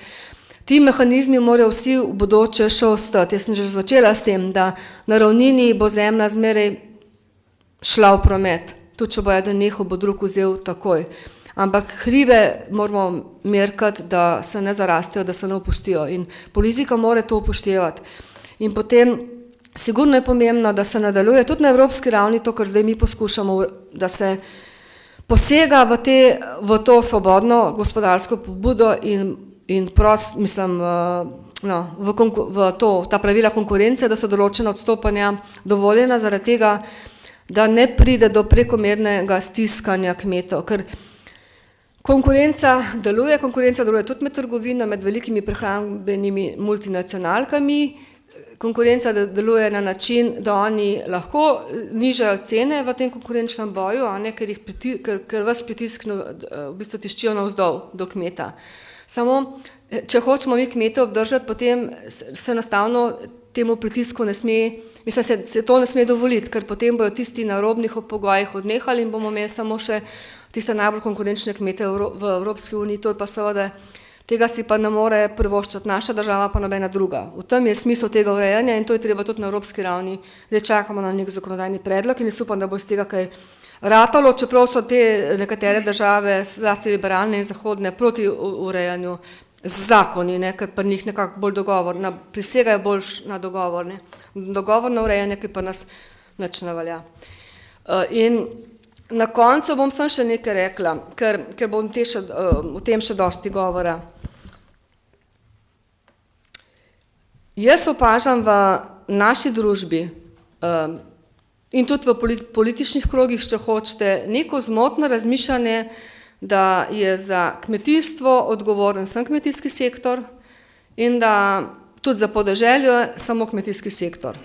ti mehanizmi morajo vsi v bodoče še ostati. Jaz sem že začela s tem, da na ravnini bo zemlja zmeraj šla v promet. Tudi če bo eden nehal, bo drug vzel takoj. ampak hribe moramo merkati, da se ne zarastejo, da se ne opustijo in politika mora to upoštevati. In potem sigurno je pomembno, da se nadaljuje tudi na evropski ravni to, kar zdaj mi poskušamo, da se posega v to svobodno gospodarsko pobudo in prost, mislim, ta pravila konkurence, da so določena odstopanja dovoljena zaradi tega, da ne pride do prekomernega stiskanja kmetov, ker konkurenca deluje tudi med trgovino, med velikimi prehrambenimi multinacionalkami, konkurenca deluje na način, da oni lahko nižajo cene v tem konkurenčnem boju, ker vas pritisk v bistvu tiščijo navzdol do kmeta. Samo, če hočemo mi kmete obdržati, potem se enostavno temu pritisku ne sme, mislim, se to ne sme dovoliti, ker potem bojo tisti na robnih pogojih odnehali in bomo imeli samo še tiste najbolj konkurenčne kmete v Evropski uniji, to je pa seveda, tega si pa ne more privoščiti naša država, pa nobena druga. V tem je smisel tega urejanja in to je treba tudi na evropski ravni. Zdaj čakamo na nek zakonodajni predlog in jaz upam, da bo iz tega kaj ratalo, čeprav so te nekatere države, zlasti liberalne in zahodne, proti urejanju z zakoni, ker pa njih nekako bolj dogovorna, prisegajo bolj na dogovorne. Dogovorno urejanje, ki pa nas nič ne velja. In na koncu bom samo še nekaj rekla, ker bom o tem še dosti govora. Jaz opažam v naši družbi in tudi v političnih krogih, če hočete, neko zmotno razmišljanje, da je za kmetijstvo odgovoren sam kmetijski sektor in da tudi za podeželje samo kmetijski sektor.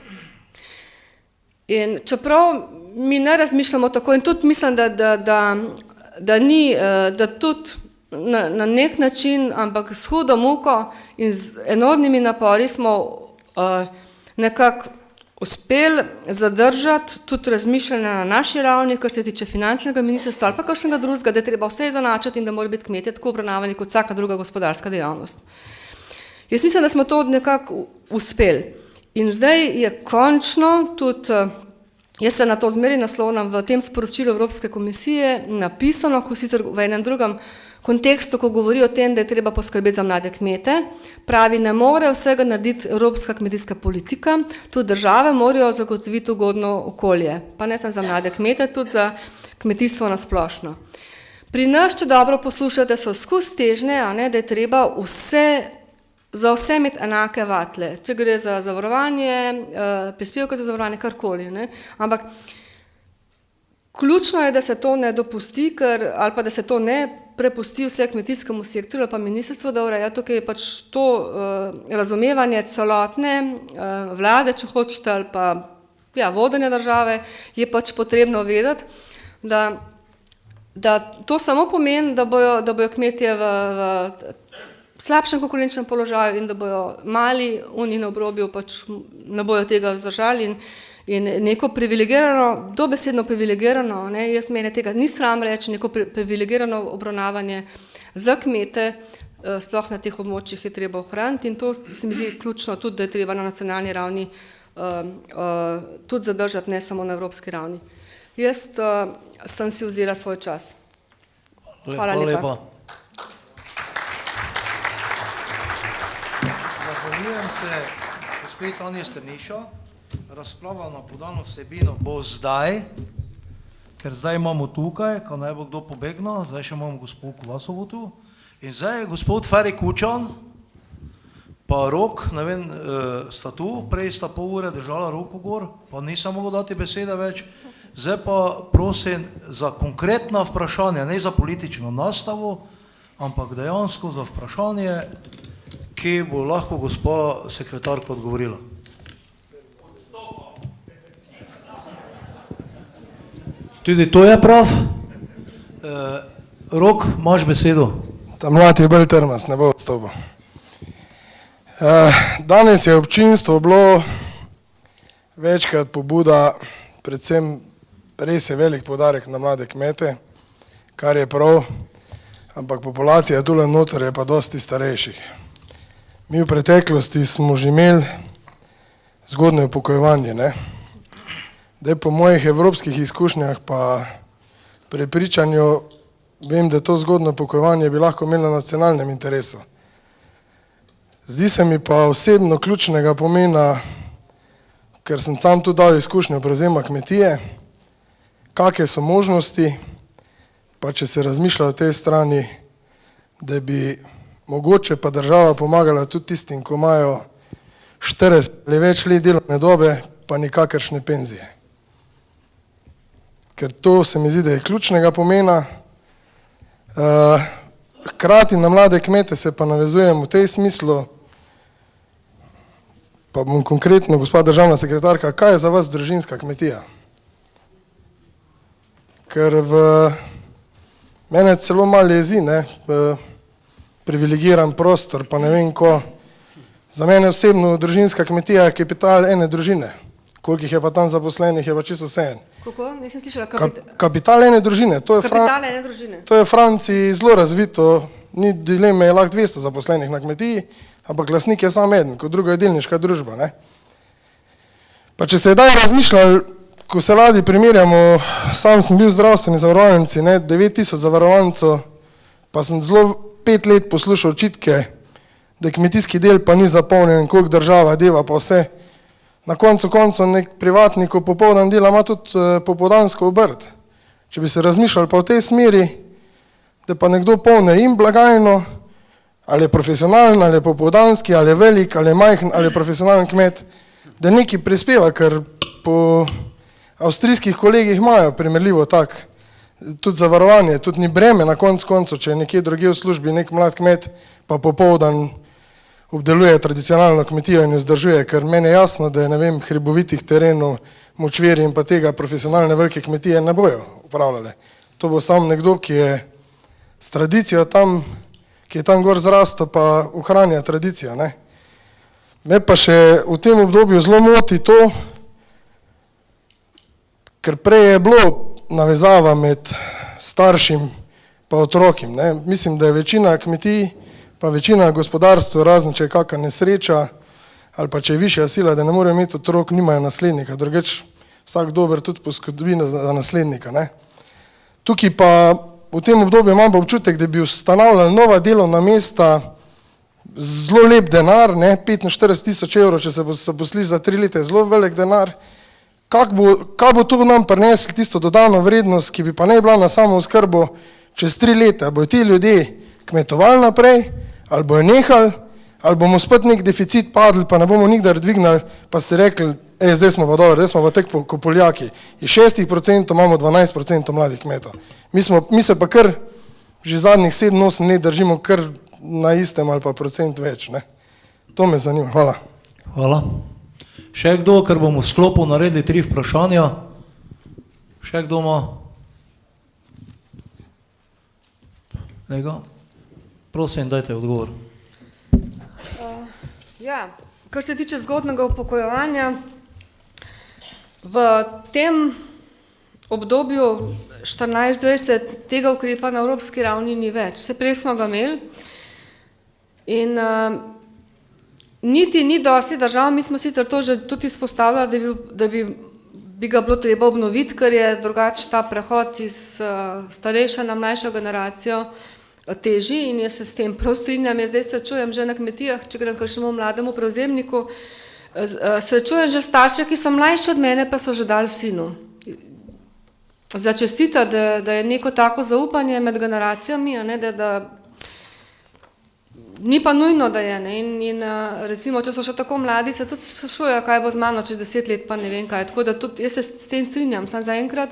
In čeprav mi ne razmišljamo tako in tudi mislim, da tudi na nek način, ampak s hudo muko in z enormnimi napori smo nekako uspeli zadržati tudi razmišljanje na naši ravni, kar se tiče finančnega ministrstva ali pa kakšnega drugega, da je treba vse zanačati in da mora biti kmetje tako obravnavani kot vsaka druga gospodarska dejavnost. Jaz mislim, da smo to nekako uspeli. In zdaj je končno tudi, jaz se na to zmeraj naslovim v tem sporočilu Evropske komisije, napisano, ko sicer v enem drugem kontekstu, ko govori o tem, da je treba poskrbeti za mlade kmete, pravi, ne more vsega narediti evropska kmetijska politika, tudi države morajo zagotoviti ugodno okolje, pa ne samo za mlade kmete, tudi za kmetijstvo na splošno. Pri nas, če dobro poslušate, so skozi težnje, da je treba za vse imeti enake vatle, če gre za zavarovanje, prispevke za zavarovanje, karkoli. Ampak ključno je, da se to ne dopusti, ali pa da se to ne prepusti vse kmetijskemu sektorju ali pa ministrstvo, da ureja. Tukaj je pač to razumevanje celotne vlade, če hočete, ali pa vodenja države, je pač potrebno vedeti, da to samo pomeni, da bojo kmetje v slabšem konkurenčnem položaju in da bojo mali oni na obrobju pač ne bojo tega vzdržali in neko privilegirano, dobesedno privilegirano, jaz mene tega ni sram reči, neko privilegirano obravnavanje za kmete, sploh na teh območjih je treba ohraniti in to se mi zdi ključno tudi, da je treba na nacionalni ravni tudi zadržati, ne samo na evropski ravni. Jaz sem si vzela svoj čas. Hvala lepa. Zahvaljujem se gospe Tanji Strnišo. Razprava na podano vsebino bo zdaj, ker zdaj imamo tukaj, ko naj bo kdo pobegnil, zdaj še imamo gospod Kovasovo tu. In zdaj je gospod Feri Kučan, pa Rok, ne vem, sta tu, prej sta pol ure držala roko gor, pa nisem mogel dati besede več. Zdaj pa prosim za konkretna vprašanja, ne za politično nastavo, ampak dejansko za vprašanje, ki bo lahko gospa sekretarka odgovorila. Tudi to je prav. Rok, imaš besedo. Ta mlad je bolj trmast, ne bo odstopil. Danes je občinstvo bilo večkrat pobuda, predvsem res je velik poudarek na mlade kmete, kar je prav, ampak populacija tule noter je pa dosti starejših. Mi v preteklosti smo že imeli zgodnje upokojevanje, ne? Zdaj po mojih evropskih izkušnjah pa prepričanju vem, da to zgodno upokojevanje bi lahko imelo na nacionalnem interesu. Zdi se mi pa osebno ključnega pomena, ker sem sam tudi dal izkušnjo prevzema kmetije, kakve so možnosti, pa če se razmišlja o tej strani, da bi mogoče pa država pomagala tudi tistim, ko imajo 40 ali več let delovne dobe, pa nikakršne penzije. Ker to se mi zdi, da je ključnega pomena. Hkrati na mlade kmete se pa navezujem v tej smislu, pa bom konkretno, gospa državna sekretarka, kaj je za vas družinska kmetija? Ker mene celo malo jezi, privilegiran prostor, pa ne vem ko. Za mene osebno družinska kmetija je kapital ene družine. Koliko jih je pa tam zaposlenih, je pa čisto vseeno. Kako? Nisem slišala. Kapital ene družine. Kapital ene družine. To je v Franciji zelo razvito, ni dileme, je lahko 200 zaposlenih na kmetiji, ampak lastnik je sam eden, kot druga je delniška družba. Ne? Pa če se je daj razmišljali, ko se radi primerjamo, sam sem bil v zdravstveni zavarovalnici, 9000 zavarovancov, pa sem zelo 5 let poslušal očitke, da kmetijski del pa ni zapolnjen, koliko država deva pa vse. Na koncu nek privatnik, ko popoldan dela, ima tudi popoldansko obrt. Če bi se razmišljali pa v tej smeri, da pa nekdo polne in blagajno, ali je profesionalen, ali je popoldanski, ali je velik, ali je majhen, ali je profesionalen kmet, da neki prispeva, ker po avstrijskih kolegih imajo primerljivo tak, tudi zavarovanje, tudi ni breme na koncu, če je nekje drugje v službi nek mlad kmet, pa popoldan obdeluje tradicionalno kmetijo in jo vzdržuje, ker meni je jasno, da je, ne vem, hribovitih terenov, močvirji in pa tega profesionalne velike kmetije ne bojo upravljale. To bo sam nekdo, ki je s tradicijo tam, ki je tam gor zrasto, pa ohranja tradicijo. Ne? Me pa še v tem obdobju zelo moti to, ker prej je bilo navezava med staršim pa otrokim. Ne? Mislim, da je večina kmetij, pa večina gospodarstva, razen če je kakšna nesreča, ali pa če je višja sila, da ne morejo imeti otrok, nimajo naslednika, drugače vsak dober tudi poskrbi za naslednika. Ne? Tukaj pa v tem obdobju imam pa občutek, da bi ustanavljali nova delovna mesta, zelo lep denar, 45 000 evrov, če se bo zaposli za 3 leta, je zelo velik denar. Kaj bo to nam prineslo tisto dodano vrednost, ki bi pa ne bila na samo oskrbo čez 3 leta? Bojo ti ljudje kmetovali naprej, ali bojo nehali, ali bomo spet nek deficit padli, pa ne bomo nikdar dvignali, pa ste rekli, zdaj smo pa dobro, zdaj smo pa tek ko Poljaki. Iz 6% imamo 12% mladih kmetov. Mi se pa kar že zadnjih 7-8 let držimo kar na istem ali pa procent več. Ne? To me zanima. Hvala. Hvala. Še kdo, ker bomo v sklopu naredili 3 vprašanja? Še kdo ima? Nego? Prosim, dajte odgovor. Ja, kar se tiče zgodnega upokojevanja, v tem obdobju 14-20 tega ukrepa na evropski ravni ni več. Vse prej smo ga imeli in niti ni dosti držav, mi smo sicer to že tudi izpostavljali, da bi ga bilo treba obnoviti, ker je drugače ta prehod iz starejše na mlajšo generacijo težji in jaz se s tem prav strinjam. Jaz zdaj srečujem že na kmetijah, če grem kakšnemu mlademu prevzemniku, srečujem že starše, ki so mlajši od mene, pa so že dali sinu. Začestita, da je neko tako zaupanje med generacijami, da ni pa nujno, da je. In recimo, če so še tako mladi, se tudi sprašujejo, kaj bo z mano čez 10 let, pa ne vem kaj. Tako da tudi jaz se s tem strinjam, sam zaenkrat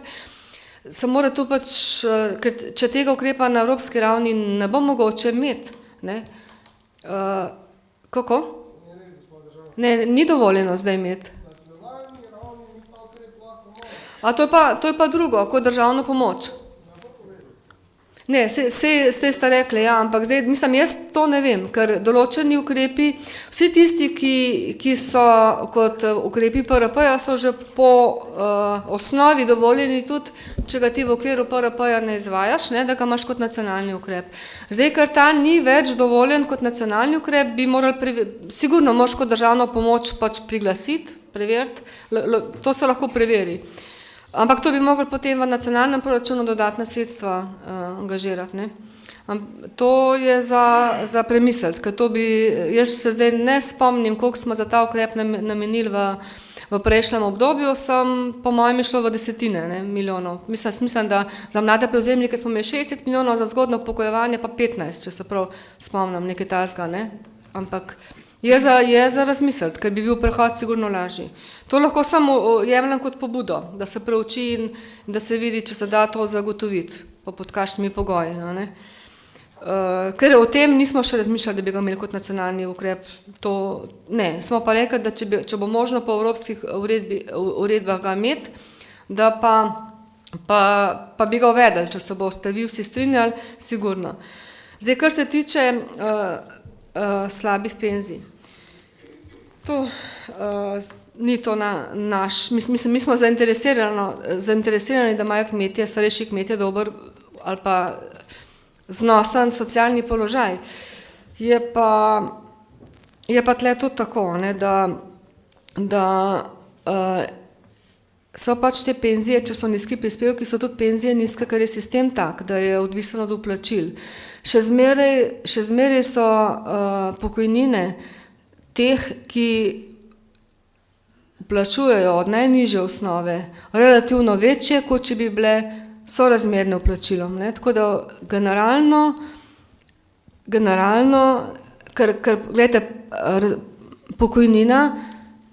se mora tu pač, ker če tega ukrepa na evropski ravni ne bo mogoče imeti. Kako? Ne, ni dovoljeno zdaj imeti. A to je pa drugo, kot državno pomoč. Ne, ste rekli, ja, ampak zdaj, mislim, jaz to ne vem, ker določeni ukrepi, vsi tisti, ki so kot ukrepi PRP-ja, so že po osnovi dovoljeni tudi, če ga ti v okviru PRP-ja ne izvajaš, da ga imaš kot nacionalni ukrep. Zdaj, ker ta ni več dovoljen kot nacionalni ukrep, bi morali, sigurno moraš kot državno pomoč pač priglasiti, preveriti, to se lahko preveri. Ampak to bi mogli potem v nacionalnem proračunu dodatna sredstva angažirati, ne. To je za premisliti, ker to bi, jaz se zdaj ne spomnim, koliko smo za ta ukrep namenili v prejšnjem obdobju, po mojem je šlo v desetine, ne, milijonov. Mislim, da za mlade prevzemnike smo imeli 60 milijonov, za zgodnjo upokojevanje pa 15, če se prav spomnim, nekaj takega, ne. Ampak je za razmisliti, ker bi bil prehod sigurno lažji. To lahko samo jemljem kot pobudo, da se preuči in da se vidi, če se da to zagotoviti, pa pod kakšnimi pogoji, ne. Ker o tem nismo še razmišljali, da bi ga imeli kot nacionalni ukrep, to ne. Smo pa rekli, da če bo možno po evropskih uredbah ga imeti, da pa bi ga uvedli, če se boste vi vsi strinjali, sigurno. Zdaj, kar se tiče slabih penzij. To ni to naš, mislim, mi smo zainteresirani, da imajo kmetje, starejši kmetje dober ali pa znosen socialni položaj. Je pa tle tudi tako, ne, da so pač te penzije, če so nizki prispevki, so tudi penzije nizke, ker je sistem tak, da je odvisen od vplačil. Še zmeraj so pokojnine teh, ki vplačujejo od najnižje osnove, relativno večje, kot če bi bile sorazmerne vplačilom, ne. Tako da generalno, ker gledajte, pokojnina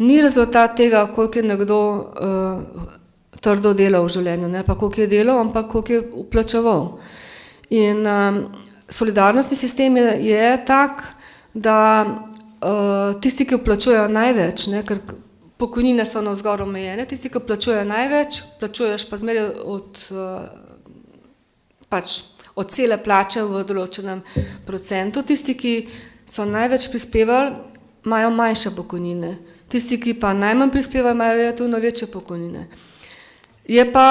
ni rezultat tega, koliko je nekdo trdo delal v življenju, ne pa koliko je delal, ampak koliko je vplačeval. In solidarnostni sistem je tak, da tisti, ki vplačujejo največ, ne, ker pokojnine so navzgor omejene, tisti, ki vplačujejo največ, vplačuješ pa zmeraj od cele plače v določenem procentu. Tisti, ki so največ prispevali, imajo manjše pokojnine. Tisti, ki pa najmanj prispevajo, imajo relativno večje pokojnine. Je pa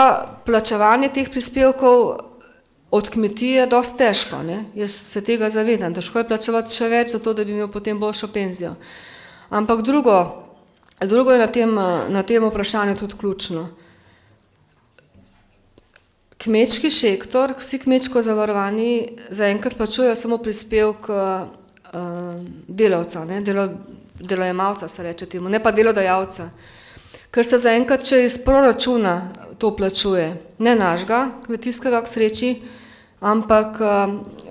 plačevanje teh prispevkov od kmetije dosti težko, ne. Jaz se tega zavedam, težko je plačevati še več, zato da bi imel potem boljšo penzijo. Ampak drugo je na tem vprašanju tudi ključno. Kmečki sektor, vsi kmečko zavarovani zaenkrat plačujejo samo prispevek delavca, ne, delojemalca se reče temu, ne pa delodajalca. Ker se zaenkrat, če iz proračuna to plačuje, ne našega, kmetijskega k sreči, ampak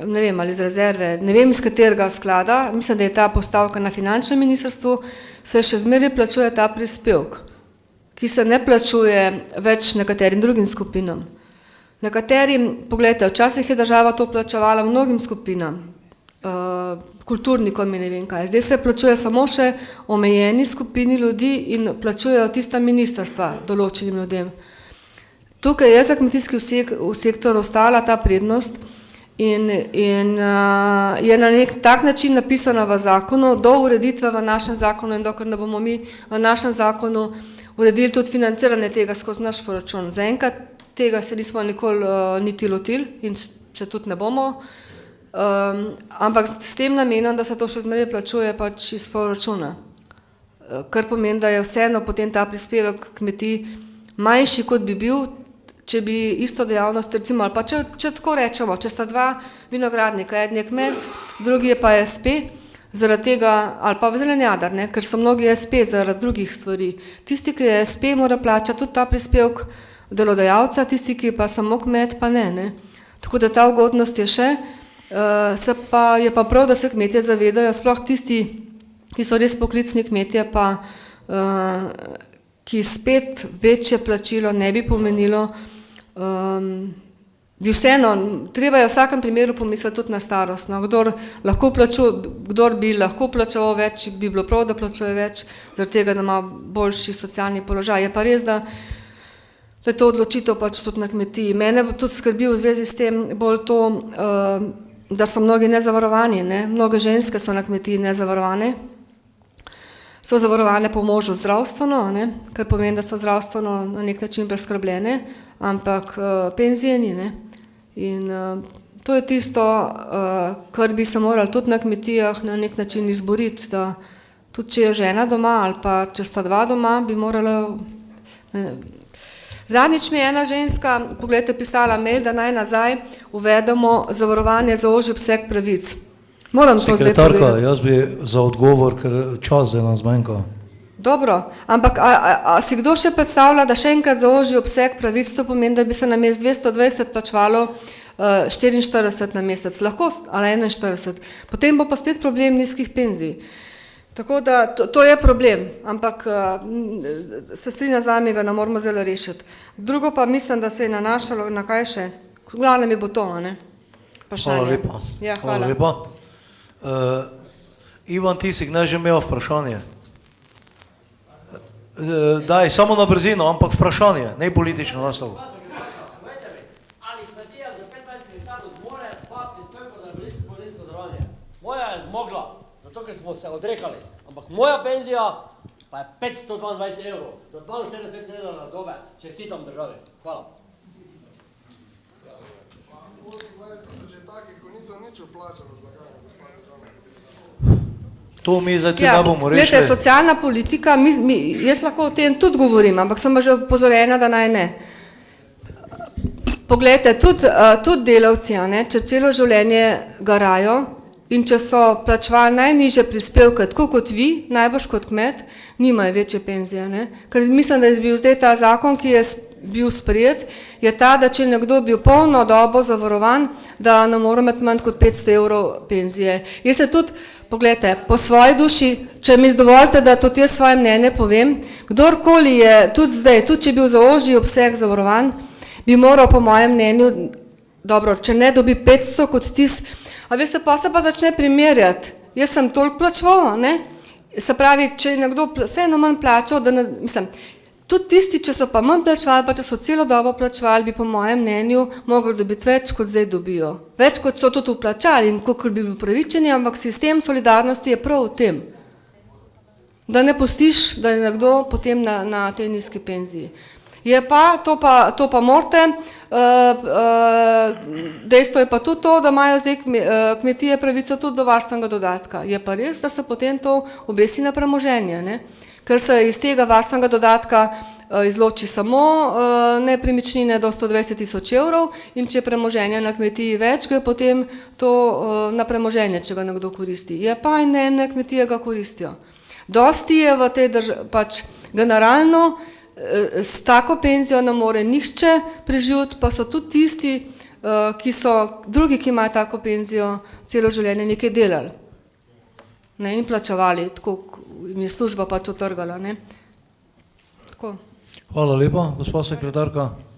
ne vem, ali iz rezerve, ne vem iz katerega sklada, mislim, da je ta postavka na finančnem ministrstvu, se še zmeraj plačuje ta prispevek, ki se ne plačuje več nekaterim drugim skupinam. Nekaterim, pogledajte, včasih je država to plačevala mnogim skupinam, kulturnikom in ne vem kaj. Zdaj se plačuje samo še omejeni skupini ljudi in plačujejo tista ministrstva določenim ljudem. Tukaj je za kmetijski sektor ostala ta prednost in je na nek tak način napisana v zakonu, do ureditve v našem zakonu in dokler ne bomo mi v našem zakonu uredili tudi financiranje tega skozi naš proračun. Zaenkrat tega se nismo nikoli niti lotili in se tudi ne bomo, ampak s tem namenom, da se to še zmeraj plačuje pač iz proračuna. Kar pomeni, da je vseeno potem ta prispevek kmetij manjši, kot bi bil, če bi isto dejavnost, recimo, ali pa če tako rečemo, če sta dva vinogradnika, eden je kmet, drugi je pa SP, zaradi tega, ali pa zelenjadar, ne, ker so mnogi SP zaradi drugih stvari. Tisti, ki je SP, mora plačati tudi ta prispevek delodajalca, tisti, ki je pa samo kmet, pa ne. Tako da ta ugodnost je še, je pa prav, da se kmetje zavedajo, sploh tisti, ki so res poklicni kmetje, pa ki spet večje plačilo ne bi pomenilo, vseeno, treba je v vsakem primeru pomisliti tudi na starost. No, kdor bi lahko plačeval več, bi bilo prav, da plačuje več, zaradi tega, da ima boljši socialni položaj. Je pa res, da je to odločitev pač tudi na kmetiji. Mene tudi skrbi v zvezi s tem bolj to, da so mnogi nezavarovani, ne? Mnoge ženske so na kmetiji nezavarovane, so zavarovane po možu zdravstveno, ne? Kar pomeni, da so zdravstveno na nek način preskrbljene, ampak penzije ni, ne? In to je tisto, kar bi se morali tudi na kmetijah na nek način izboriti, da tudi če je žena doma ali pa če sta dva doma, bi morala Zadnjič mi je ena ženska, poglejte, pisala mail, da naj nazaj uvedemo zavarovanje za ožji obseg pravic. Moram to zdaj Sekretarka, povedati. jaz bi za odgovor, ker čas zdaj nam zmanjka. Dobro, ampak a si kdo še predstavlja, da še enkrat za ožji obseg pravic, to pomeni, da bi se namest 220 plačevalo 44 na mesec, lahko ali 41, potem bo pa spet problem nizkih penzij. Tako da to je problem, ampak se strinjam z vami, ga ne moramo zdaj rešiti. Drugo pa mislim, da se je nanašalo na kaj še, v glavnem je bo to, ne? Hvala lepa. Ja, Hvala hvala. lepa. Ivan, ti si kdaj že imel vprašanje? Daj, samo na brzino, ampak vprašanje, ne politično naslov. Ali kmetija za 25 hektarov zmore pa prispevka za invalidsko zavarovanje? Moja je zmogla, zato ker smo se odrekali, ampak moja penzija pa je 522 evrov za 42 delovne dobe. Čestitam državi. Hvala. To mi zdaj tudi ne bomo rešili. Glejte, socialna politika, jaz lahko o tem tudi govorim, ampak sem že upozorjena, da naj ne. Poglejte, tudi delavci, če celo življenje garajo in če so plačevali najnižje prispevke, tako kot vi, najbrž kot kmet, nimajo večje penzije. Ker mislim, da je bil zdaj ta zakon, ki je bil sprejet, je ta, da če nekdo bil polno dobo zavarovan, da ne more imeti manj kot 500 evrov penzije. Jaz se tudi, poglejte, po svoji duši, če mi dovolite, da tudi jaz svoje mnenje povem, kdorkoli je tudi zdaj, tudi če je bil za ožji obseg zavarovan, bi moral po mojem mnenju, dobro, če ne dobi 500 kot tis, a veste, pa se pa začne primerjati, jaz sem toliko plačeval, ne? Se pravi, če je nekdo vseeno manj plačal, da ne, mislim, tudi tisti, če so pa manj plačevali, pa če so celo dobo plačevali, bi po mojem mnenju mogli dobiti več, kot zdaj dobijo. Več, kot so tudi vplačali in kolikor bi bil upravičeni, ampak sistem solidarnosti je prav v tem, da ne pustiš, da je nekdo potem na tej nizki penziji. Je pa, to pa morate, dejstvo je pa tudi to, da imajo zdaj kmetije pravico tudi do varstvenega dodatka. Je pa res, da se potem to obesi na premoženje, ne? Ker se iz tega varstvenega dodatka izloči samo nepremičnine do 120 000 evrov in če je premoženje na kmetiji več, gre potem to na premoženje, če ga nekdo koristi. Je pa in ne kmetije ga koristijo. Dosti je v tej pač generalno, s tako penzijo ne more nihče preživeti, pa so tudi tisti, ki so drugi, ki imajo tako penzijo, celo življenje nekaj delali. Ne, in plačevali, tako jim je služba pač otrgala. Ne. Tako. Hvala lepa, gospa sekretarka.